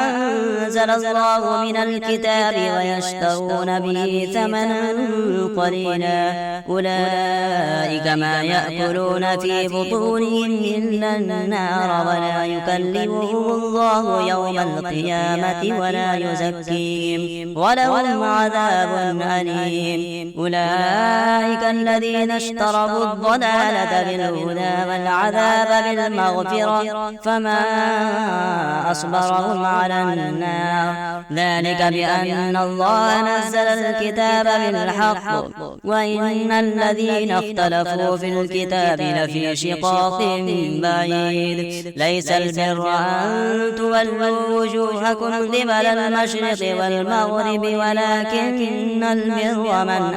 أنزل الله من الكتاب ويشترون به ثمنا قليلا أولئك ما يأكلون في بطونهم إلا النار ولا يكلمهم الله يوم القيامة ولا يزكيهم ولهم عذاب أليم أولئك الذين اشتروا الضلالة بالهدى والعذاب بالمغفرة فما أصبرهم على النار ذلك بأن الله نزل الكتاب بالحق وإن الذين اختلفوا في الكتاب لفي شقاق بعيد ليس البر أن تولوا وجوهكم قبل المشرق والمغرب ولكن البر من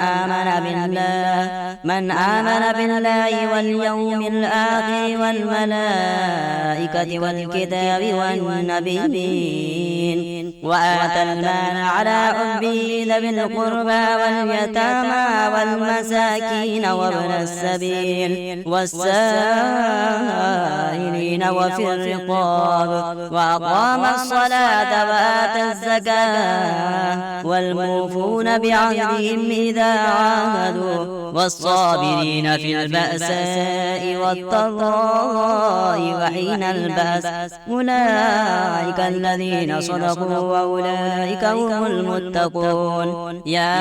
من آمن بالله واليوم الآخر والملائكة والكتاب والنبيين وآتى المال على حبه ذوي القربى واليتامى والمساكين وابن السبيل والسائلين وفي الرقاب وأقام الصلاة وآتى الزكاة والموفون بعهدهم إذا عاهدوا والصابرين في البأساء والضراء وحين البأس أولئك الذين صدقوا وأولئك هم المتقون. يا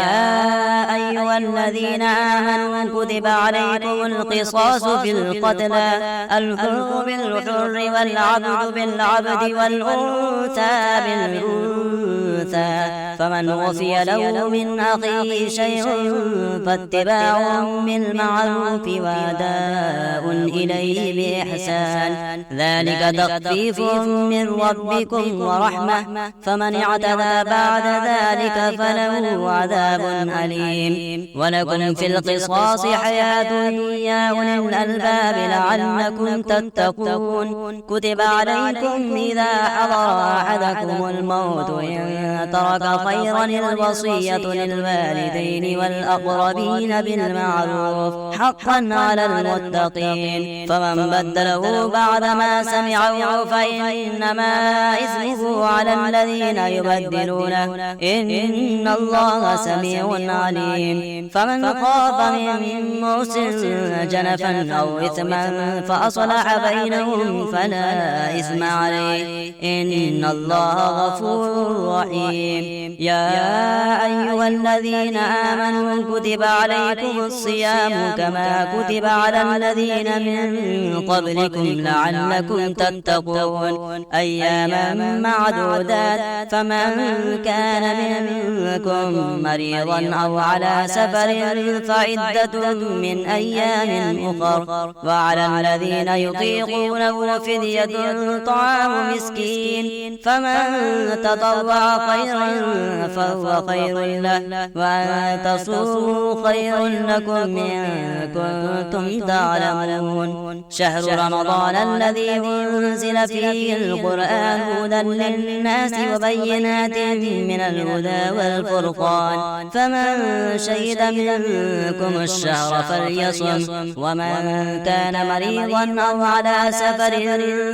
أيها الذين آمنوا كتب عليكم القصاص في القتلى الحر بالحر والعبد بالعبد والأنثى بالأنثى فمن عفي له من أخيه شيء فاتباع بالمعروف وأداء إليه بإحسان ذلك تخفيف من ربكم ورحمة فمن اعتدى بعد ذلك فله عذاب أليم. ولكم في القصاص حياة يا أولي الألباب لعلكم تتقون. كتب عليكم إذا حضر أحدكم الموت إن ترك خيرا الوصية للوالدين والأقربين بالمعروف حقا على المتقين فمن بدله بعدما سمعه فإنما إثمه على الذين يبدلونه إن الله سميع عليم. فمن خاف من موص جنفا أو إثما فأصلح بينهم فلا إثم عليه إن الله غفور رحيم. يا أيها الذين آمنوا كتب عليكم الصيام كما كتب على الذين من قبلكم لعلكم تتقون أياما معدودات فمن كان منكم مريضا أو على سفر فعدة من أيام أخر وعلى الذين يطيقونه فدية طعام مسكين فمن تطوع خيرا فهو خير له وأن تصوموا خير لكم إن كنتم تعلمون. شهر رمضان الذي أنزل فيه القرآن هدى للناس وبينات من الهدى والفرقان فمن شهد منكم الشهر فليصم ومن كان مريضا أو على سفر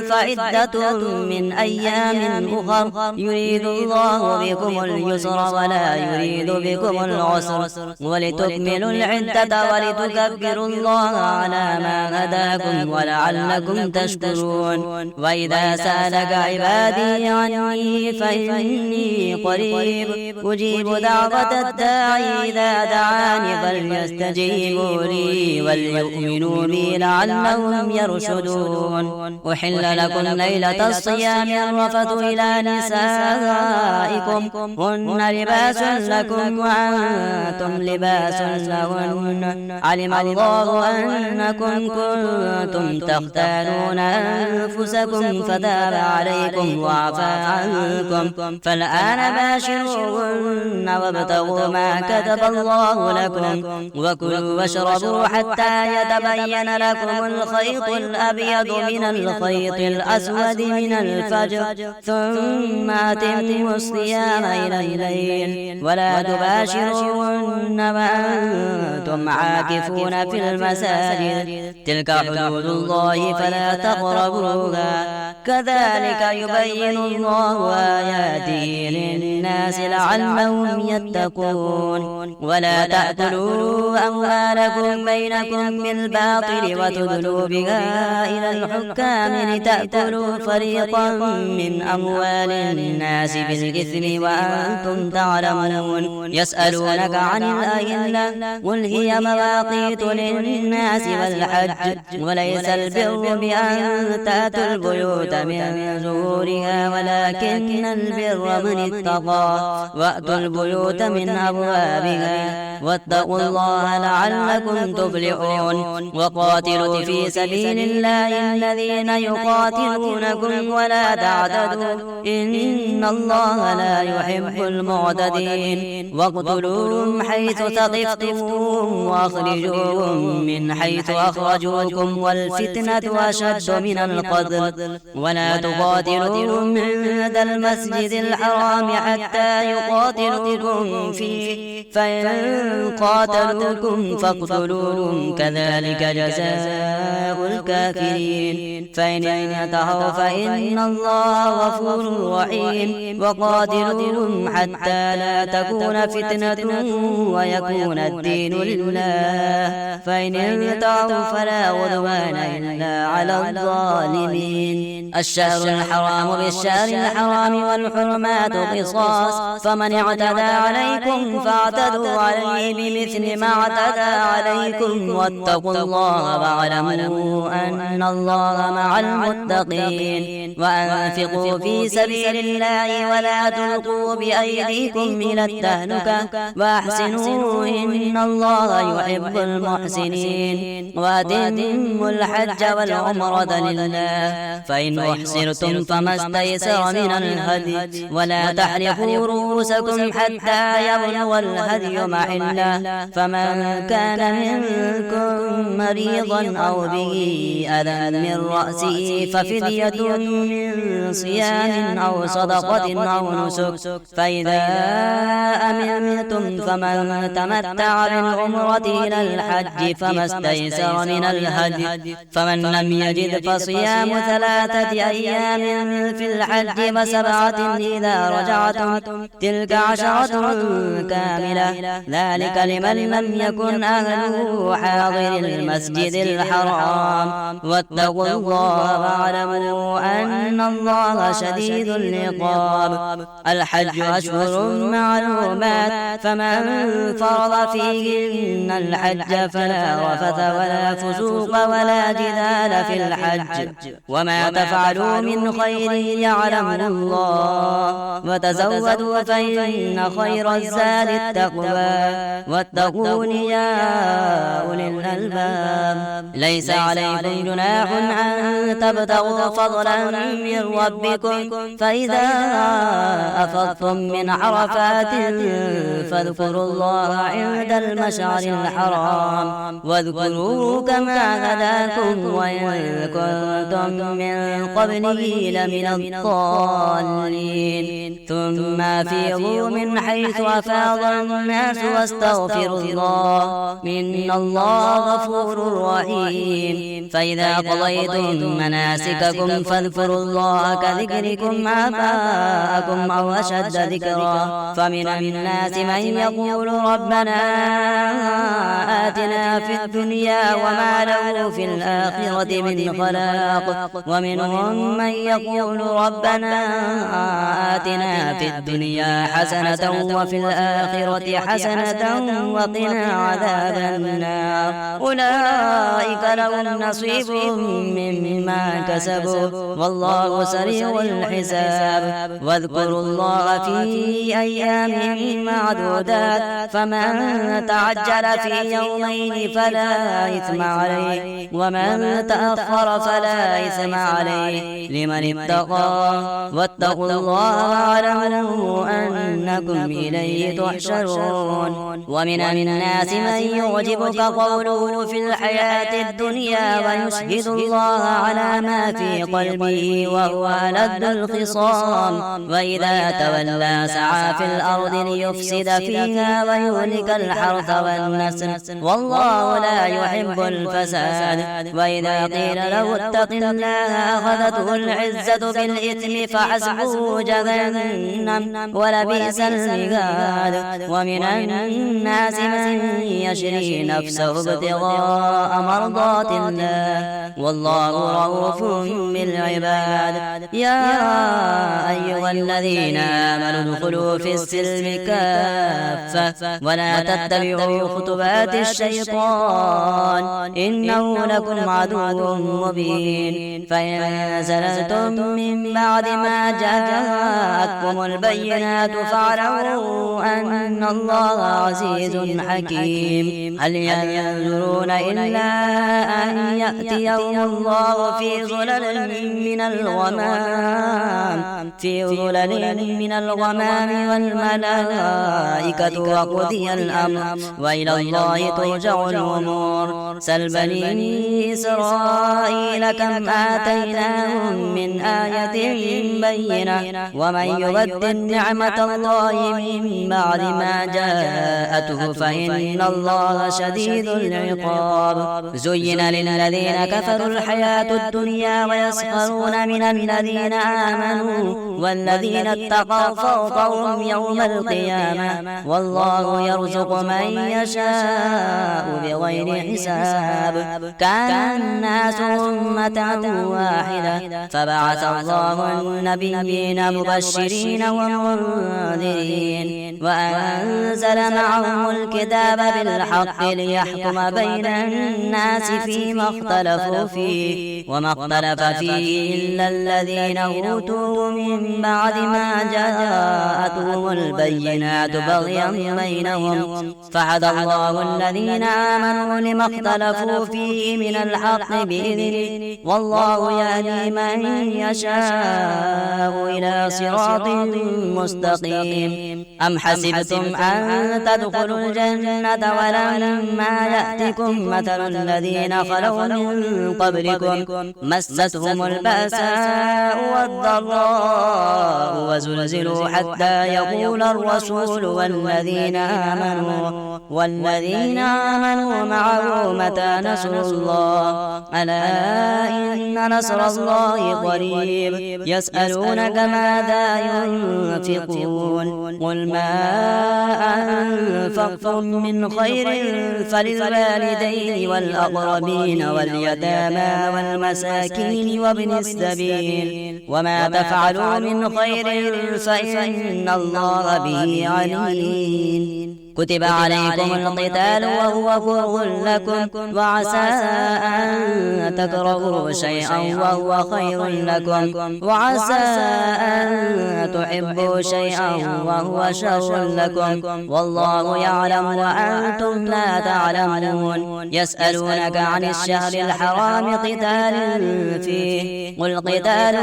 فعدة من أيام أخر يريد الله بكم اليسر ولا يريد بكم العسر ولتكملوا العدة ولتكبروا الله على ما هداكم ولعلكم تشكرون. وإذا سألك عبادي عني فإني قريب أجيب دعوة الداعي إذا دعاني فليستجيبوا لي وليؤمنوا بي لعلهم يرشدون. أحل لكم ليلة الصيام الرفث إلى نسائكم هن لباس لكم وأنتم لباس لهن علم الله أنكم كنتم تختانون أنفسكم فتاب عليكم وعفى عنكم فالآن باشروهن وابتغوا ما كتب الله لكم وكلوا واشربوا حتى يتبين لكم الخيط الأبيض من الخيط الأسود من الفجر ثم أتموا الصيام إلى الليل ولا تباشروهن وأنتم عاكفون في المساجد تلك حدود الله فلا تقربوها كذلك يبين الله آياته للناس لعلهم يتقون. ولا تأكلوا أموالكم بينكم بالباطل وتدلوا بها إلى الحكام لتأكلوا فريقا من أموال الناس بالإثم وأنتم تعلمون. يسألونك عن الأهلة قل هي مواقيت للناس والحج وليس البر بأن تأتوا البيوت البيوت من ظهورها ولكن البر من اتقى وأتوا البيوت من أبوابها واتقوا الله لعلكم تفلحون وقاتلوا في سبيل الله الذين يقاتلونكم ولا تعتدوا إن الله لا يحب المعتدين واقتلوهم حيث ثقفتموهم وأخرجوهم من حيث أخرجوكم والفتنة أشد من القتل ولا تقاتلوهم عند المسجد الحرام حتى يقاتلوكم فيه فإن قاتلوكم فاقتلوهم كذلك جزاء الكافرين فإن انتهوا فإن الله غفور رحيم وقاتلوهم حتى لا تكون فتنة ويكون الدين لله فإن انتهوا فلا عدوان إلا على الظالمين الشهر الحرام بالشهر الحرام والحرمات قصاص فمن اعتدى عليكم فاعتدوا عليه بمثل ما اعتدى عليكم واتقوا الله واعلموا أن الله مع المتقين وأنفقوا في سبيل الله ولا تلقوا بأيديكم إلى التهلكة وأحسنوا إن الله يحب المحسنين وأتموا الحج والعمرة لله فإن أحصرتم فما استيسر من الهدي ولا تحلقوا رؤوسكم حتى يبلغ الهدي محله فمن كان منكم مريضا أو به أذى من رأسه ففدية من صيام أو صدقة أو نسك فإذا أمنتم فمن تمتع بالعمرة إلى الحج فما استيسر من الهدي فمن لم يجد فصيام 3 أيام في الحج و7 إذا رجعتم تلك 10 كاملة ذلك لمن لم يكن أهله حاضر المسجد الحرام واتقوا الله واعلموا أن الله شديد العقاب الحج أشهر معلومات فمن فرض فيهن الحج فلا رفث ولا فسوق ولا جدال في الحج وما تفعلوا من خير يعلمه الله وتزودوا فإن خير الزاد التقوى واتقون يا أولي الألباب ليس عليكم جناح أن تبتغوا فضلا من ربكم فإذا أفضتم من عرفات فاذكروا الله عند المشعر الحرام واذكروه كما هداكم وإن كنتم من قبله لمن الضالين ثم أفيضوا من حيث أفاض الناس واستغفروا الله إن الله غفور رحيم فإذا قضيتم مناسككم فاذكروا الله كذكركم آباءكم أو أشد ذكرا فمن الناس من يقول ربنا آتنا في الدنيا وما له في الآخرة من خلاق ومنهم من يقول ربنا آتنا في الدنيا حسنة وفي الآخرة حسنة وقنا عذاب النار أولئك لهم نصيب مما كسبوا والله سريع الحساب واذكروا الله في أيام معدودات فمن تعجل في يومين فلا إثم عليه ومن تأخر فلا إثم عليه لمن اتقى واتقوا الله واعلموا أنكم إليه تحشرون ومن الناس من يعجبك قوله في الحياة الدنيا ويشهد الله على ما في قلبه وهو ألد الخصام وإذا تولى سعى في الأرض ليفسد فيها ويهلك الحرث والنسل والله لا يحب الفساد وإذا قيل له اتق الله أخذته العزة بالإثم فحسبه جهنم ولبئس المهاد ومن الناس من يشري نفسه ابتغاء مرضات الله والله رؤوف بالعباد يا أيها الذين آمنوا ادخلوا في السلم كافة ولا تتبعوا خطوات الشيطان إنه لكم عدو مبين فإن زللتم من بعد ما جاءتكم البينات فاعلموا أن الله عزيز حكيم. هل ينظرون إلا أن يأتيهم الله في ظلل من الغمام والملائكة وقضي الأمر وإلى الله ترجع الأمور. سل بني إسرائيل كم آتيناهم من آية بينة ومن يبدل نعمة الله من بعد ما جاءته فإن الله شديد العقاب. زين للذين كفروا الحياة الدنيا ويسخرون من الذين آمنوا والذين اتقوا فوقهم يوم القيامة والله يرزق من يشاء بغير حساب. كان الناس أمة واحدة فبعث الله النبيين مبشرين ومنذرين وأنزل معهم الكتاب بالحق ليحكم بين الناس فيما اختلفوا فيه وما اختلف فيه إلا الذين أوتوه من بعد ما جاءتهم البينات بغيا بينهم فهدى الله الذين آمنوا لما اختلفوا فيه من الحق بإذنه والله يهدي من يشاء إلى صراط مستقيم. أم حسبتم أن تدخلوا الجنة ولما يأتكم مثل الذين خلوا من قبلكم مستهم البأساء والضراء وزلزلوا حتى يقول الرسول والذين آمنوا معه متى نصر الله ألا إن نصر الله قريب. يسألونك ماذا ينفقون قل ما أنفقتم من خير فللوالدين والأقربين واليتامى والمساكين وابن السبيل وما تفعلوا من خير فإن الله به عليم. كتب عليكم القتال وهو كره لكم وعسى أن تكرهوا شيئا وهو خير لكم وعسى أن تحبوا شيئا وهو شر لكم والله يعلم وأنتم لا تعلمون. يسألونك عن الشهر الحرام قتال فيه قل قتال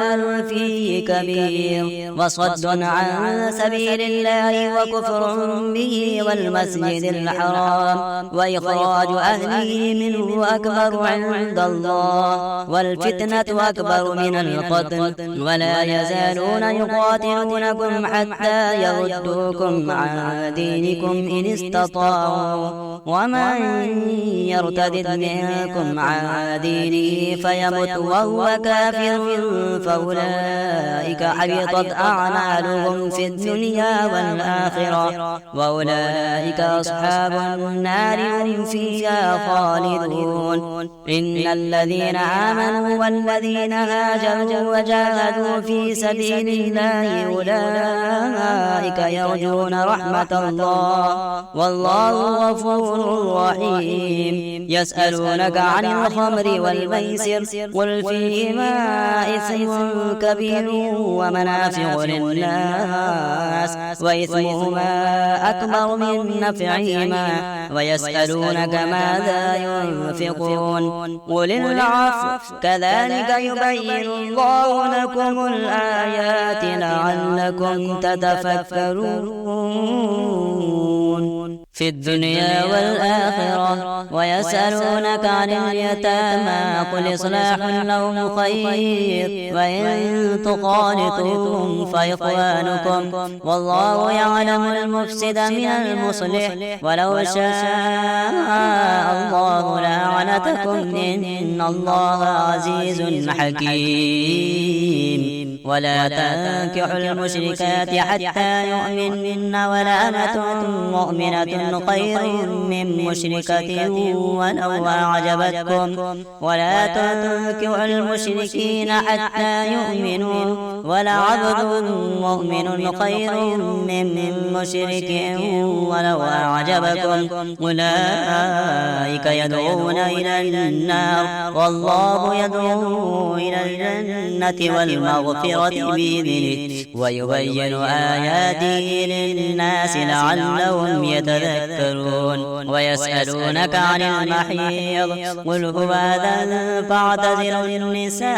فيه كبير وصد عن سبيل الله وكفر به والمسجد الحرام وإخراج أهله منه أكبر عند الله والفتنة أكبر من القتل ولا يزالون يقاتلونكم حتى يردوكم عن دينكم إن استطاعوا ومن يرتد منكم عن دينه فيمت وهو كافر فأولئك حبطت أعمالهم في الدنيا والآخرة وأولئك أصحاب النار هم فيها خالدون. إن الذين آمنوا والذين هاجروا وجاهدوا في سبيل الله أولئك يرجون رحمة الله والله غفور رحيم. يسألونك عن الخمر والميسر قل فيهما إثم كبير ومنافع للناس وإثمهما أكبر من نفعهما ويسألونك ماذا ينفقون قل العفو كذلك يبين الله لكم الآيات لعلكم تتفكرون في الدنيا والآخرة. ويسألونك عن اليتامى قل إصلاح لهم خير وإن تخالطوهم فإخوانكم والله يعلم المفسد من المصلح ولو شاء الله لأعنتكم إن الله عزيز حكيم. ولا تنكحوا المشركات حتى يؤمنن ولا أمة مؤمنة خير من مشركة ولو أعجبتكم ولا تنكحوا المشركين حتى يؤمنوا ولعبد مؤمن خير من مشرك ولو أعجبكم أولئك يدعون إلى النار والله يدعو إلى الجنة والمغفرة بإذنه ويبين آياته للناس لعلهم يتذكرون ويسألونك عن المحيض قل هو أذى فاعتزلوا النساء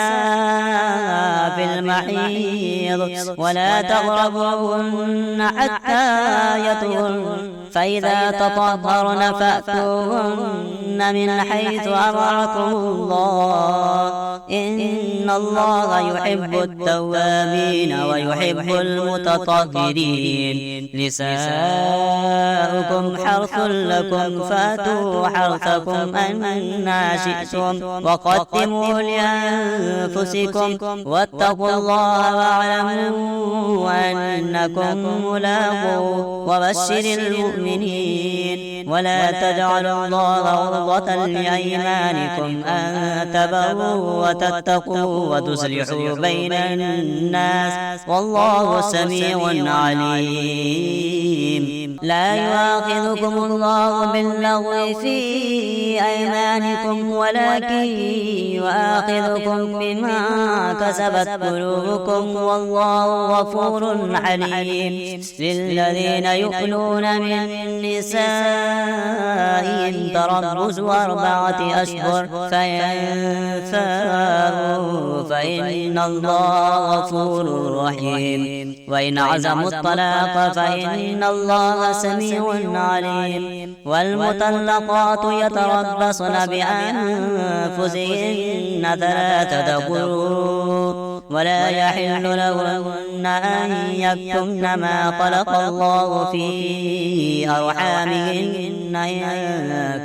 في المحيض ولا تقربوهن حتى يطهرن فإذا تطهرن فأتوهن من حيث أمركم الله إن الله يحب التوابين ويحب المتطهرين نساؤكم حرث لكم فأتوا حرثكم أنى شئتم وقدموا لأنفسكم واتقوا الله واعلموا أنكم ملاقوه وبشر المؤمنين ولا تجعلوا الله عرضة لأيمانكم أن تبروا وتتقوا وتصلحوا بين الناس والله سميع عليم لا يؤاخذكم الله باللغو في أيمانكم ولكن يؤاخذكم بما كسبت قلوبكم والله غفور حليم للذين يؤلون من نسائهم تربص 4 أشهر فإن فاءوا فإن الله غفور رحيم وإن عزموا الطلاق فإن الله سميع عليم والمطلقات يتربصن بأنفسهن 3 قروء ولا يحل لهن أن يكتمن ما خلق الله في أرحامهن إن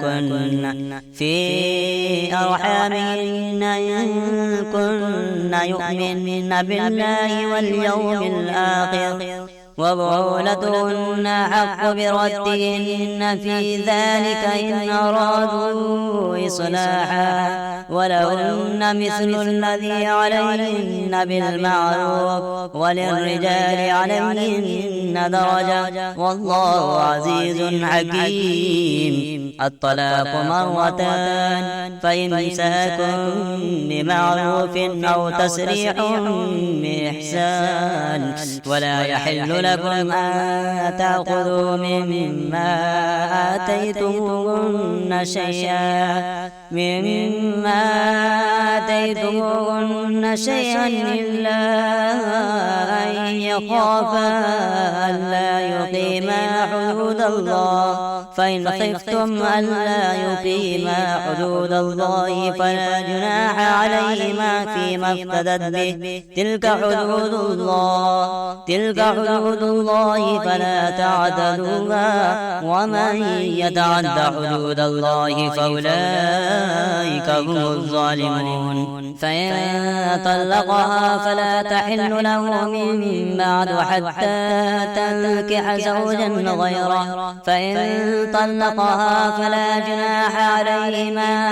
كن يؤمن بالله واليوم الآخر وبعولتهن أحق بردهن في ذلك إن أرادوا إصلاحا ولهن مثل الذي عليهن بالمعروف وللرجال عليهن درجة والله عزيز حكيم الطلاق 2 فإمساك بمعروف أو تسريح بإحسان ولا يحل لكم أن تأخذوا مما آتيتموهن شيئا إلا أن يخافا ألا يقيما حدود الله فإن خفتم ألا يقيما حدود الله فلا جناح عليهما فيما افتدت به تلك حدود الله فلا تعتدوها ومن يتعد حدود الله فأولئك هم الظالمون فإن طلقها فلا تحل له من بعد حتى تنكح زوجا غيره فإن طلقها فلا جناح عليهما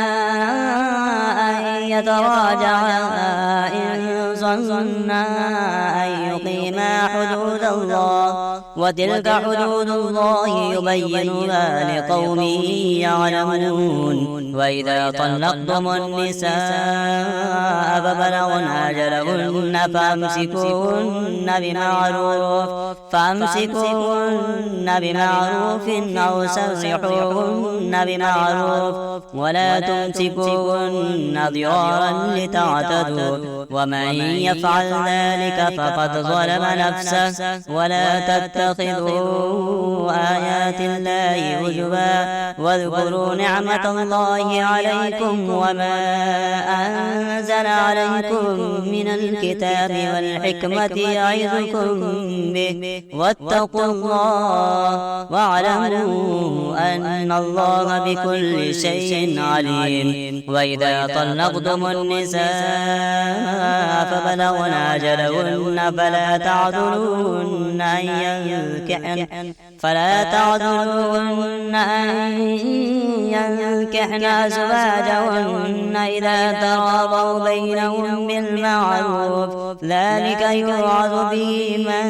أن يتراجعا إن ظنا أن يقيما حدود الله وتلك حدود الله يبينها لقوم يعلمون وإذا طلقتم النساء فبلغن أجلهن فأمسكوهن بمعروف أو سرحوهن بمعروف ولا تمسكوهن ضرارا لتعتدوا ومن يفعل ذلك فقد ظلم نفسه ولا تتخذوا آيات الله هزوا واذكروا نعمة الله عليكم وما أنزل عليكم من الكتاب والحكمة يعظكم به واتقوا الله واعلموا أن الله بكل شيء عليم وإذا طلقتم النساء فبلغن أجلهن فلا تعذلوهن فلا تعذروهن أن ينكحن أزواجهن إذا تراضوا بينهم بالمعروف، ذلك يوعظ به من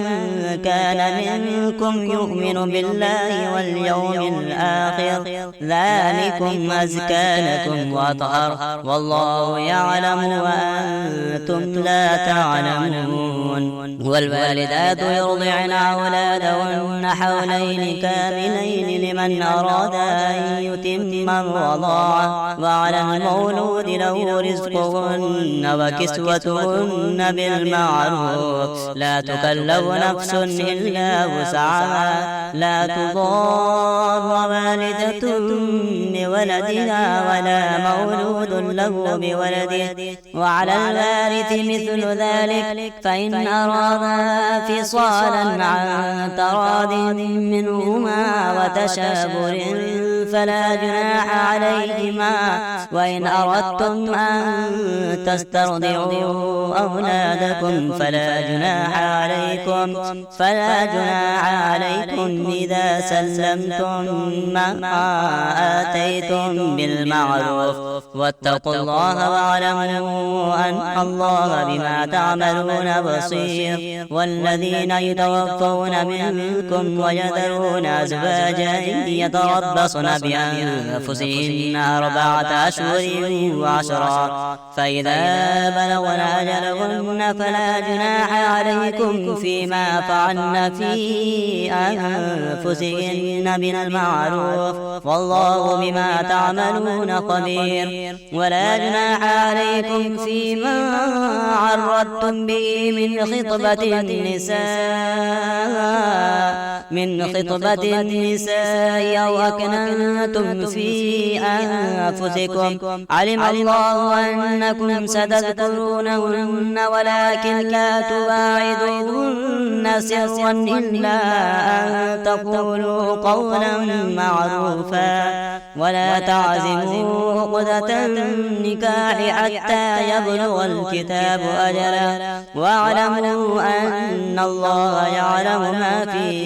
كان منكم يؤمن بالله واليوم الآخر، ذلكم أزكى لكم وأطهر، والله يعلم وأنتم لا تعلمون. والوالدات يرضعن أولادهن حولين كاملين لمن أراد أن يتم الرضاعة، وعلى المولود له رزقهن وكسوتهن بالمعروف، لا تكلف نفس إلا وسعها، لا تضار والدة بولدها ولا مولود له بولده، وعلى الوارث مثل ذلك، فإن أرادا فصالا عن تراض منهما وتشاور فلا جناح عليهما، وإن أردتم أن تسترضعوا أولادكم فلا جناح عليكم إذا سلمتم ما آتيتم بالمعروف، واتقوا الله واعلموا أن الله بما تعملون بصير. والذين يتوفون منكم ويذرون أزواجا يتربصن بأنفسهن 4 أشهر و10، فإذا بلغن أجلهن فلا جناح عليكم فيما فعلن في أنفسهن من المعروف، والله بما تعملون خبير. ولا جناح عليكم فيما عرضتم به من خطبة النساء أو أكننتم في أنفسكم، علم الله أنكم ستذكرونهن ولكن لا تواعدوهن سرا إلا أن تقولوا قولا معروفا، ولا تعزموا عقدة النكاح حتى يبلغ الكتاب أجله، واعلموا أن الله يعلم ما في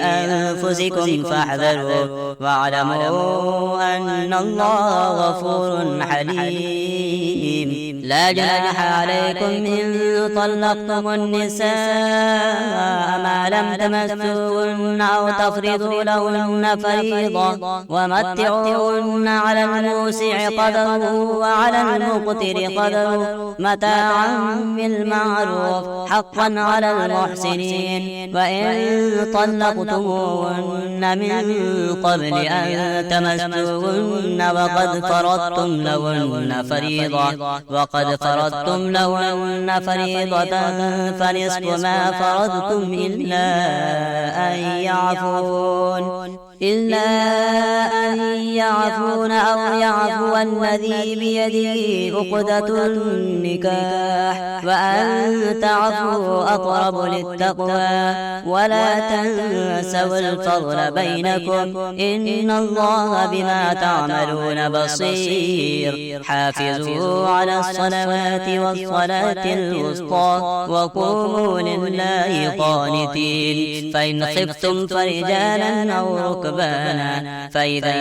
أنفسكم فاحذروه، واعلموا أن الله غفور حليم. لا جناح عليكم إن طلقتم النساء ما لم تمسوهن أو تفرضوا لهن فريضة، ومتعوهن على الموسع قدره وعلى المقتر قدره متاعا بالمعروف، حقا على المحسنين. وإن طلقتموهن من قبل أن تمسوهن وقد فرضتم لهن فريضة فنصف ما فرضتم إلا أن يعفون أو يعفو الذي بيده عقدة النكاح، وأن تعفوا أقرب للتقوى، ولا تنسوا الفضل بينكم، إن الله بما تعملون بصير. حافظوا على الصلوات والصلاة الوسطى وقوموا لله قانتين، فإن خفتم فرجالا أو ركبانا فإذا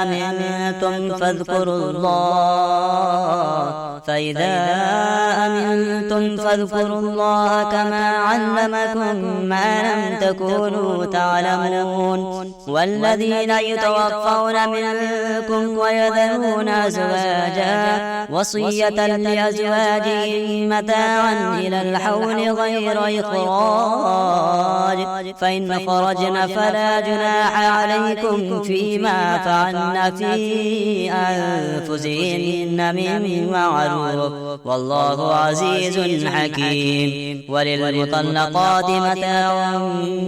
أمنتم فاذكروا الله كما علمكم ما لم تكونوا تعلمون. والذين يتوفون منكم ويذرون أزواجا وصية لأزواجهم متاعا إلى الحول غير إخراج، فإن خرجن فلا جناح عليكم فيما فعلن في أنفسهن من معروف، والله عزيز حكيم. وللمطلقات متاع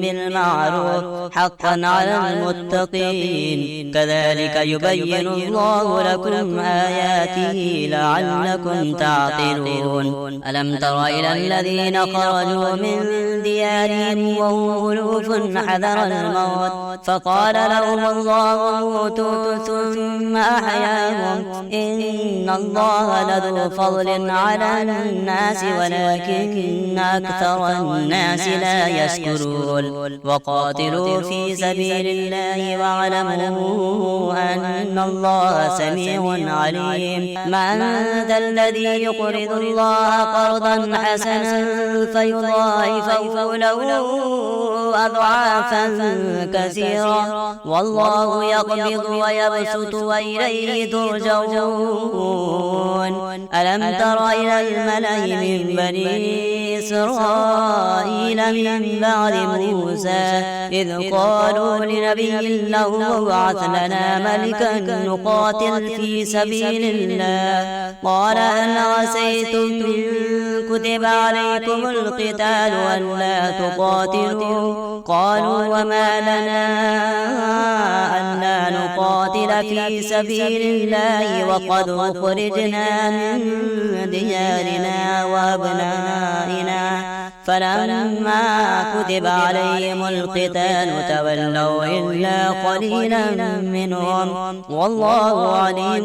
بالمعروف حقا على المتقين، كذلك يبين الله لكم آياته لعلكم تعقلون. ألم تر إلى الذين خرجوا من ديارهم وهم ألوف حذر الموت فقال لهم الله موتوا ثم أحياهم إن الله لذو لذو فضل على الناس ولكن أكثر الناس لا يشكرون وقاتلوا في سبيل الله واعلموا أن الله سميع عليم من ذا الذي يقرض الله قرضا حسنا فيضاعفه له أضعافا كثيرا والله يقبض ويبسط وإليه ترجعون ألم تر إلى الملأ من بني إسرائيل من بعد موسى إذ قالوا لنبي له ابعث لنا ملكا نقاتل في سبيل الله قال هل عسيتم إن كتب عليكم القتال ألا تقاتلوا قالوا وما لنا ألا نقاتل في سبيل الله وقد أخرجنا من ديارنا وأبنائنا فلما كتب عليهم القتال تولوا إلا قليلا منهم والله عليم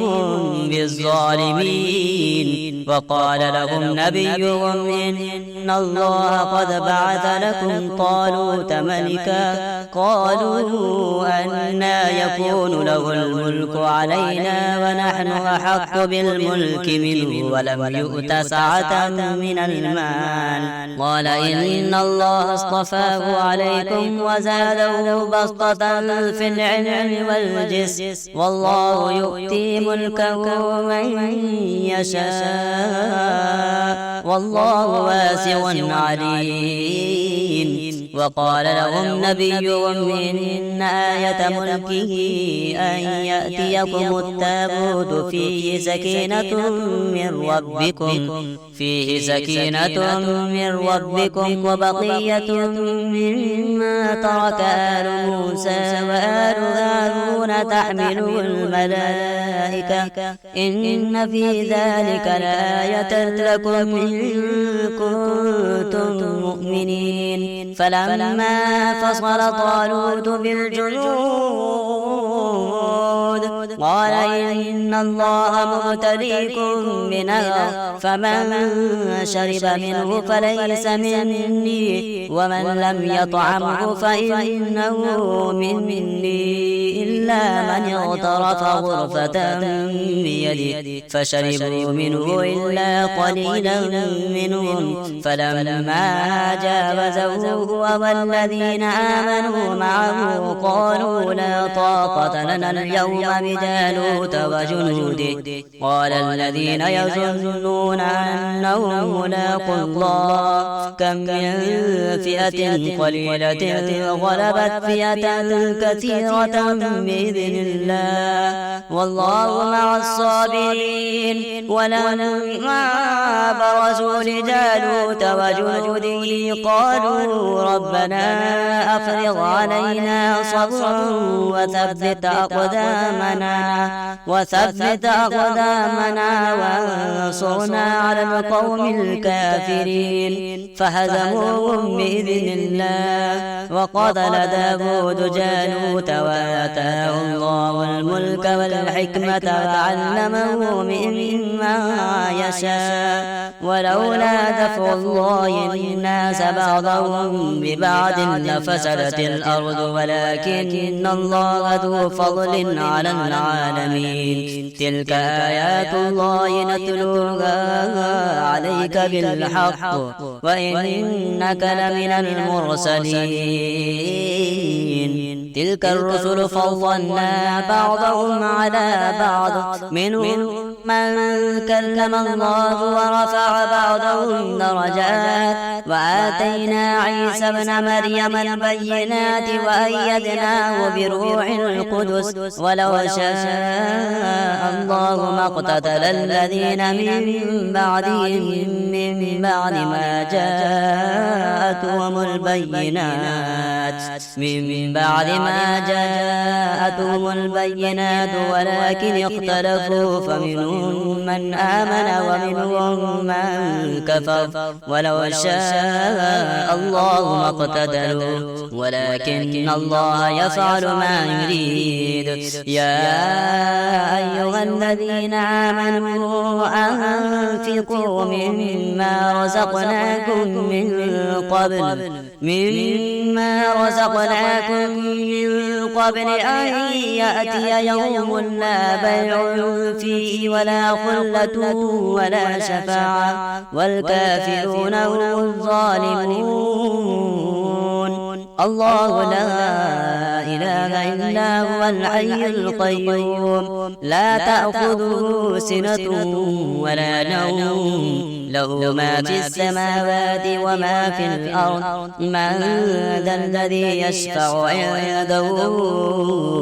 بالظالمين وقال لهم نبيهم إن الله قد بعث لكم طالوت ملكا قالوا أنى يكون له الملك علينا ونحن أحق بالملك منه ولم يؤت سعة من المال قال إن الله اصطفاه عليكم وزاده بسطة في العلم والجسم والله يؤتي ملكه من يشاء والله واسع عليم وقال لهم نبيهم إن آية ملكه أن يأتيكم التابوت فيه سكينة من ربكم وبقية مما ترك آل موسى وآل هارون تحمله الملائكة إن في ذلك لآية لكم إن كنتم مؤمنين فلما فصل طالوت بالجنود قال إن الله مبتليكم بنهر فمن شرب منه فليس مني ومن لم يطعمه فإنه مني إلا من اغترف غرفة بيده فشربوا منه إلا قليلا منهم فلما جاوزه هو والذين آمنوا معه قالوا لا طاقة لنا اليوم بجالوت وجنوده قال الذين يظنون أنهم ملاقوا الله كم من فئة قليلة غلبت فئة كثيرة بإذن الله والله مع الصابرين ولما برزوا لجالوت وجنوده قالوا ربنا أفرغ علينا صبرا وثبت أقدامنا وانصرنا على القوم الكافرين فهزموهم بإذن الله وقتل داود جالوت وآتاه الله الملك والحكمة وعلمه مما يشاء ولولا دفع الله الناس بعضهم ببعض لفسدت الأرض ولكن الله ذو فضل على العالمين تلك آيات الله نتلوها عليك بالحق وإنك لمن المرسلين تلك الرسل فضلنا بعضهم على بعض منهم من كلم الله ورفع بعضهم درجات وآتينا عيسى ابن مريم البينات وأيدناه بروح القدس ولو شاء الله ما اقتتل الذين من بعدهم من بعد ما جاءتهم البينات ولكن اختلفوا فمنهم من آمن ومنهم من كفر ولو شاء الله ما اقتتلوا ولكن الله يفعل ما يريد يا أيها الذين آمنوا وأنفقوا مما رزقناكم من قبل أن يأتي يوم لا بيع فيه ولا خلة ولا شفاعة والكافرون هم الظالمون. الله لا إله إلا هو الحي القيوم لا تأخذه سنة ولا نوم له ما في السماوات وما في الأرض من ذا الذي يشفع عنده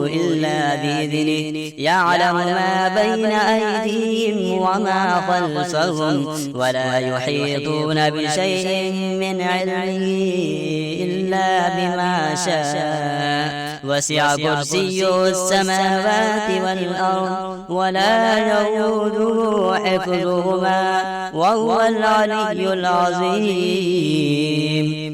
إلا بإذنه يعلم ما بين أيديهم وما خلفهم ولا يحيطون بشيء من علمه إلا بما شاء وسع كرسيه السماوات والأرض ولا يؤوده حفظهما وهو العلي العظيم.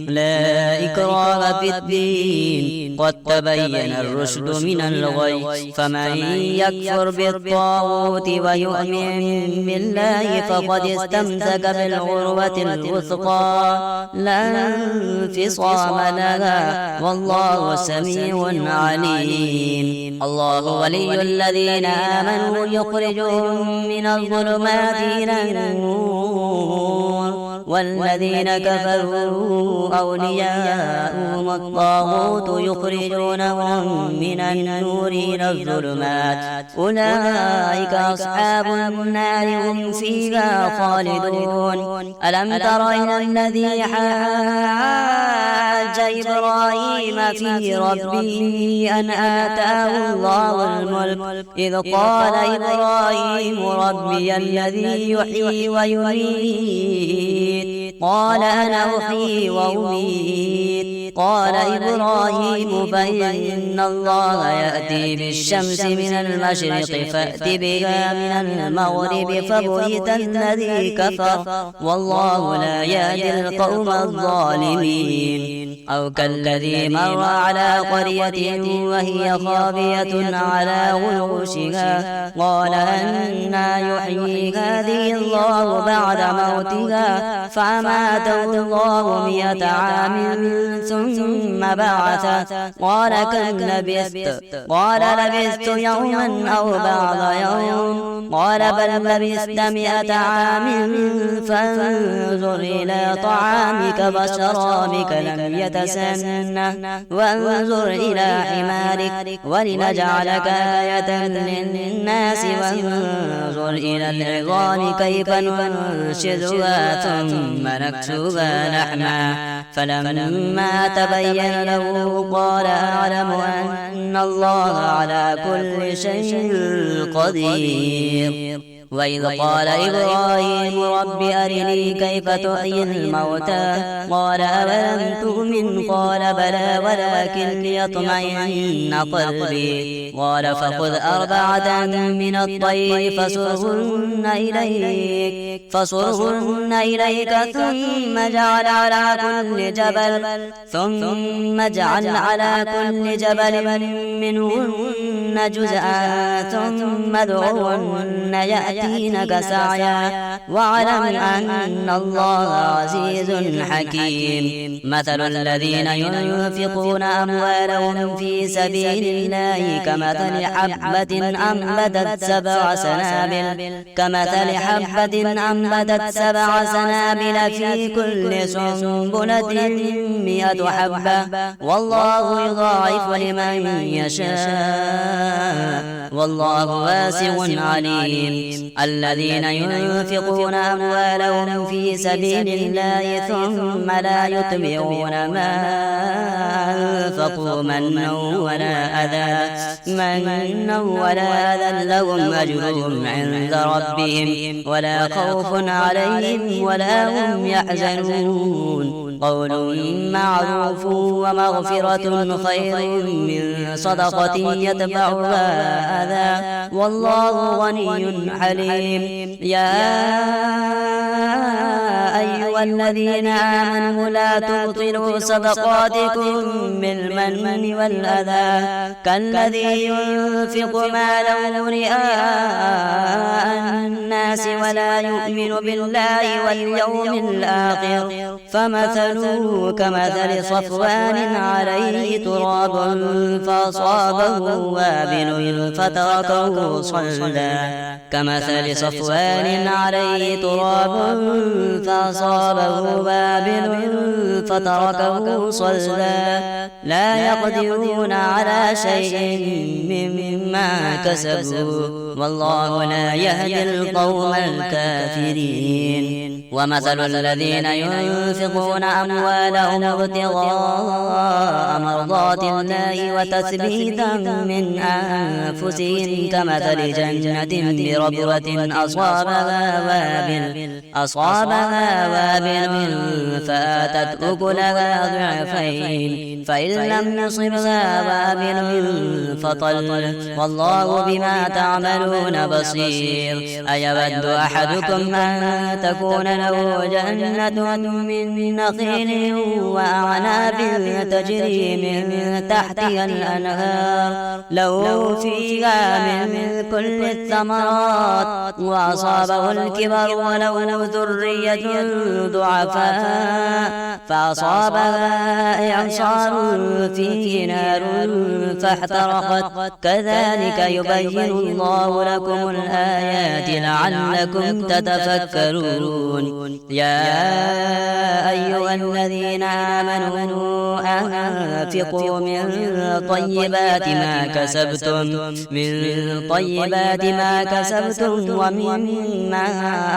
لا إكراه في الدين قد تبين الرشد من الغي فمن يكفر بالطاغوت ويؤمن بالله فقد استمسك بالعروة الوثقى لا انفصام لها والله سميع عليم. الله ولي الذين آمنوا يخرجهم من الظلمات إلى النور والذين كفروا أولياءهم الطاغوت يخرجونهم من النور إلى الظلمات أولئك أصحاب النار هم فيها خالدون. ألم تر إلى الذي حاج إبراهيم في ربه أن آتاه الله الملك إذ قال إبراهيم ربي الذي يحيي ويميت قال أنا أحيي وأميت قال إبراهيم فإن الله يأتي بالشمس من المشرق فأت بها من المغرب فبهت الذي كفر والله لا يهدي القوم الظالمين. أو كالذي مر على قرية وهي خاوية على عروشها قال أنى يحيي هذه الله بعد موتها فأماته الله 100 عام ثم بعثه قال كم لبثت قال لبثت يوما أو بعض يوم قال بل لبثت 100 عام فانظر إلى طعامك وشرابك لم يتسنه وانظر إلى حمارك ولنجعلك آية للناس وانظر إلى العظام كيف ننشزها ثم نكسوها لحما فلما تبين له قال أعلم أن الله على كل شيء قدير. وإذ قال إبراهيم رب أرني كيف تحيي الموتى قال أولم تؤمن قال بلى ولكن ليطمئن قلبي قال فخذ 4 من الطير فصرهن إليك ثم اجعل على كل جبل منهن جزءا ثم ادعوهن يأتينك سعيا واعلم أن الله عزيز حكيم. مثل الذين ينفقون أموالهم في سبيل الله كمثل حبة أنبتت 7 سنابل في كل سنبلة 100 حبة والله يضاعف لمن يشاء والله واسع عليم. الذين ينفقون أموالهم في سبيل الله ثم لا يتبعون ما أنفقوا منا ولا أذى لهم أجرهم عند ربهم ولا خوف عليهم ولا هم يحزنون. قول معروف ومغفرة خير من صدقة يتبعها أذى والله غني حليم. يا أيها أيها الذين آمنوا لا تبطلوا صدقاتكم بالمن والأذى كالذي ينفق ماله رئاء الناس ولا يؤمن بالله واليوم الآخر فمثله كمثل صفوان عليه تراب فأصابه وابل فتركه صلدا كمثل صفوان عليه تراب فأصابه وابل فتركه صلدا لا يقدرون على شيء مما كسبوا والله لا يهدي القوم الكافرين ومثل الذين ينفقون أموالهم ابتغاء مرضات الله وتثبيتا من أنفسهم كمثل جنة بربوة أصابها وابل فآتت أكلها ضعفين فإن لم يصبها وابل فطل والله بما تعملون بصير أيود أحدكم أن تكون له جنة من نخيل وأعناب تجري من تحتها الأنهار له فيها من كل الثمرات وأصابه الكبر وله ذرية ضعفاء فأصابها إعصار فيه نار فاحترقت كذلك يبين الله لكم الآيات لعلكم تتفكرون يا أيها الذين آمنوا أنفقوا من طيبات ما كسبتم ومما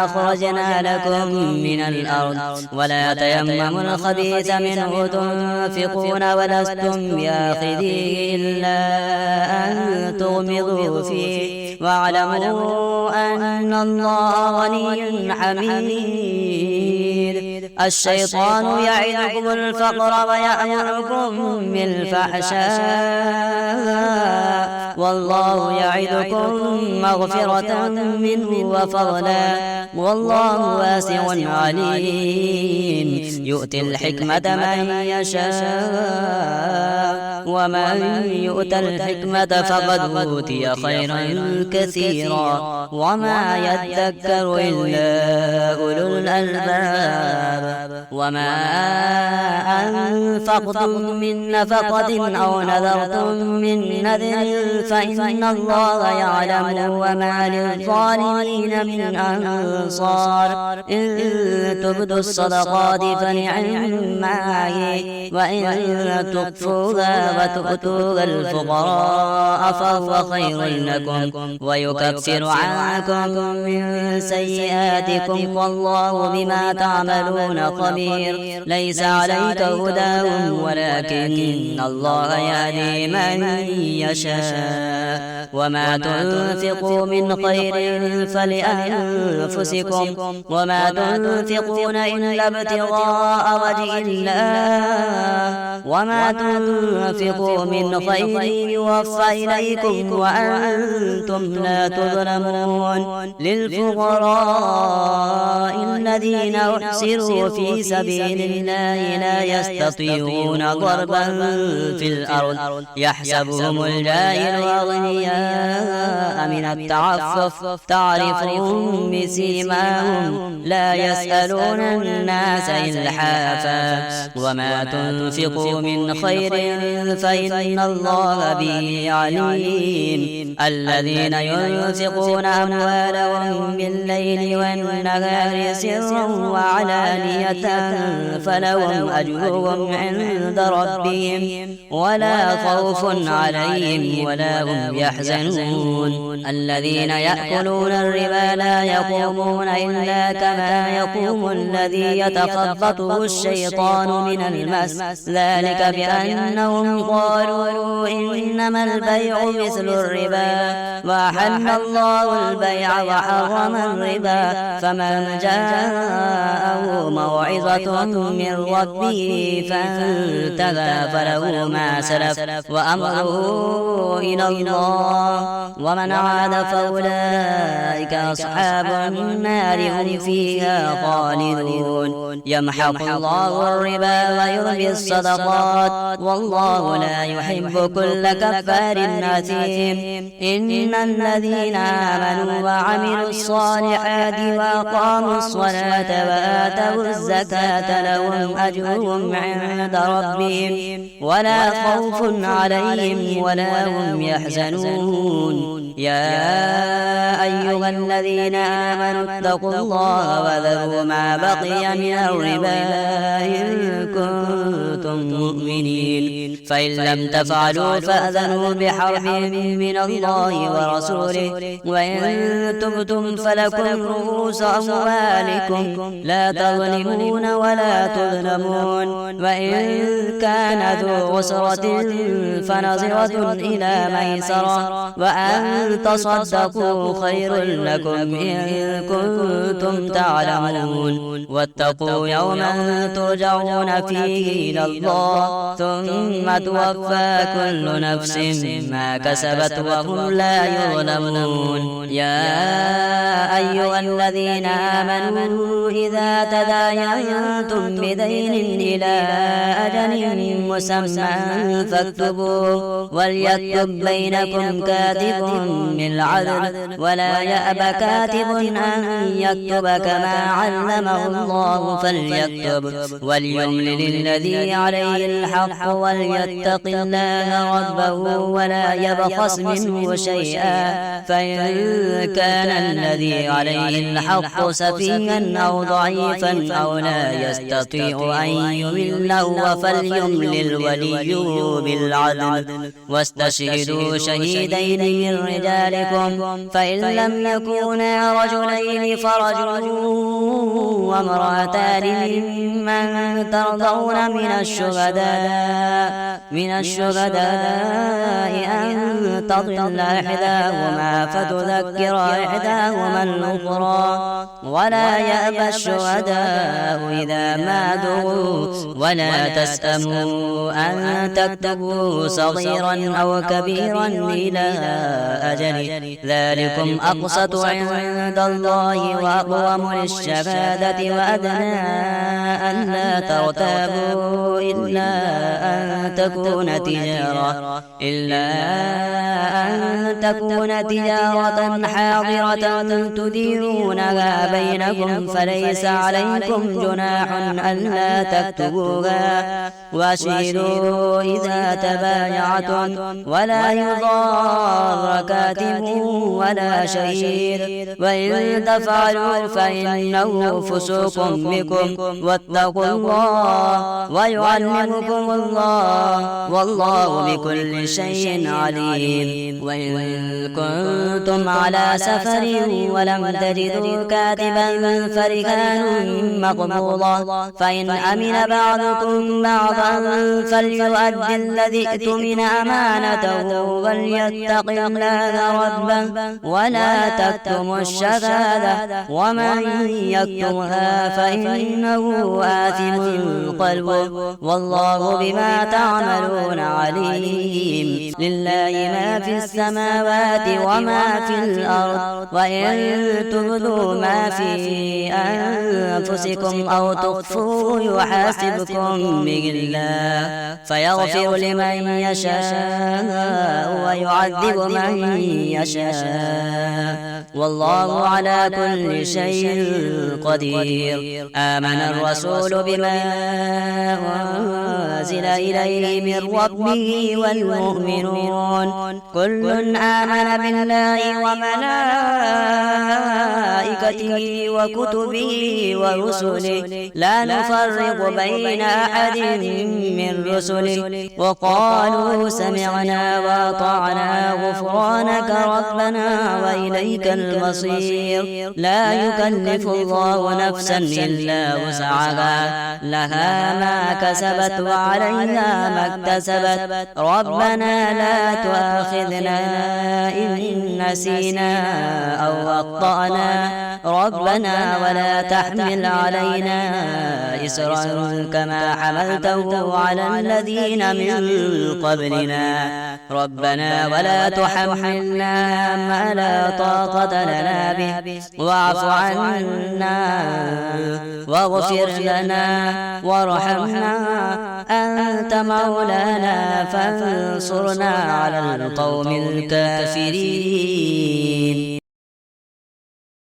أخرجنا لكم من الأرض ولا تيمموا الخبيث منه تنفقون ولستم بآخذيه إلا أن تغمضوا فيه واعلموا أن الله غني حميد الشيطان يعدكم الفقر ويأمركم بالفحشاء والله يعدكم مغفرة منه وفضلا والله واسع عليم يؤتي الحكمة من يشاء ومن يؤت الحكمة فقد أوتي خيرا كثيرا وما يذكر إلا أولو الألباب وما أنفقتم من نفقة أو نذرتم من نذر فإن الله يعلم وما للظالمين من أنصار إن تبدوا الصدقات فنعما هي وإن تخفوها وتؤتوها الفقراء فهو خير لكم ويكفر عنكم من سيئاتكم والله بما تعملون خبير ليس عليك هداهم ولكن الله يهدي من يشاء وما تنفقوا من خير فلأنفسكم وما تنفقون إلا ابتغاء وجه الله وما تنفقوا من خير يوفى إليكم وأنتم لا تظلمون للفقراء الذين أحسروا في سبيل الله لا يستطيعون ضربا في الأرض يحسبهم الجاهل أغنياء من التعفف تعرفهم بسيماهم لا يسألون الناس إلحافا وما تنفقوا من خير فإن الله به عليم الذين ينفقون أموالهم بالليل والنهار سرا وعلانية فلهم أجرهم عند ربهم ولا خوف عليهم ولا هم يحزنون الذين يأكلون الربا لا يقومون إلا كما يقوم الذي يتخبطه الشيطان من المس ذلك بأنهم قالوا إنما البيع مثل الربا وأحل الله البيع وحرم الربا فمن جاءه موعظة من ربه فانتهى فله ما سلف وأمره إلى الله ومن عاد فأولئك أصحاب النار هم فيها خالدون يمحق الله الربا ويربي الصدقات والله لا يحب كل كفار أثيم. إن الذين آمنوا وعملوا الصالحات وأقاموا الصلاة وآتوا الزكاة لهم أجرهم عند ربهم ولا خوف عليهم ولا هم يحزنون. يا أيها الذين آمنوا اتقوا الله وذروا ما بقي من الربا إن كنتم مؤمنين، فإن لم تفعلوا فأذنوا بحرب من الله ورسوله، وإن تبتم فلكم رؤوس أموالكم لا تظلمون ولا تظلمون، وإن كان ذو عسرة فنظرة إلى ميسرة، وأن تصدقوا خير لكم إن كنتم تعلمون. واتقوا يوما ترجعون فيه إلى الله ثم توفى كل نفس ما كسبت وهم لا يظلمون. يا أيها الذين آمنوا إذا تداينتم بدين إلى أجل مسمى فاكتبوه وليكتب بينكم كاتب بالعدل ولا يأب كاتب أن يكتب كما علمه الله فليكتب وليملل الذي عليه الحق وليتق الله ربه ولا يبخس منه شيئا، فإن كان الذي عليه الحق سفيها أو ضعيفا أو لا يستطيع أن يمل هو فليملل وليه بالعدل واستشهدوا شهيدين من رجالكم، فإن لم يكونا رجلين فرجل وامرأتان ممن ترضون من الشهداء أن تضل إحداهما فتذكر إحداهما الأخرى، ولا يأبى الشهداء إذا ما دعوا ولا تسأموا أن تكتبوا صغيرا أو كبيرا إلى أجل ذلكم أقسط عند الله وأقوم للشهادة وأدنى أن لا ترتابوا إلا أن تكون تجارة حاضرة تديرونها بينكم فليس عليكم جناح ألا تكتبوها، وأشهدوا إذا تبايعتم ولا يضار كاتب ولا شهيد، وإن تفعلوا فإنه فسوق بكم واتقوا الله ويعلمكم الله والله بكل شيء عليم. وإن كنتم على سفر ولم تجدوا كاتبا فرهان مقبوضة، فإن أمن بعضكم بعضا فليؤدي الذي اؤتمن أمانته وليتق الله ربه ولا تكتموا الشهادة ومن يكتمها فإنه آثم قلبه والله بما تعملون عليم. لله ما في السماوات وما في الأرض، وإن تبدوا ما في أنفسكم أو تخفوه يحاسبكم به الله فيغفر لمن يشاء ويعذب من يشاء والله على كل شيء قدير. آمن الرسول بما أنزل إليه من ربه والمؤمنون كل آمن بالله وملائكته وكتبه ورسله لا نفرق بين أحد من رسله وقالوا سمعنا وأطعنا غفرانك ربنا وإليك المصير. لا يكلف الله نفسا إلا وسعها لها ما كسبت وعليها ما اكتسبت ربنا لا تؤاخذنا إن نسينا أو أخطأنا ربنا ولا تحمل علينا إسرا كما حملته على الذين من قبلنا ربنا ولا تحملنا ما لا طاقة لنا به واعف عنا واغفر لنا وارحمنا أنت مولانا فانصرنا على القوم الكافرين.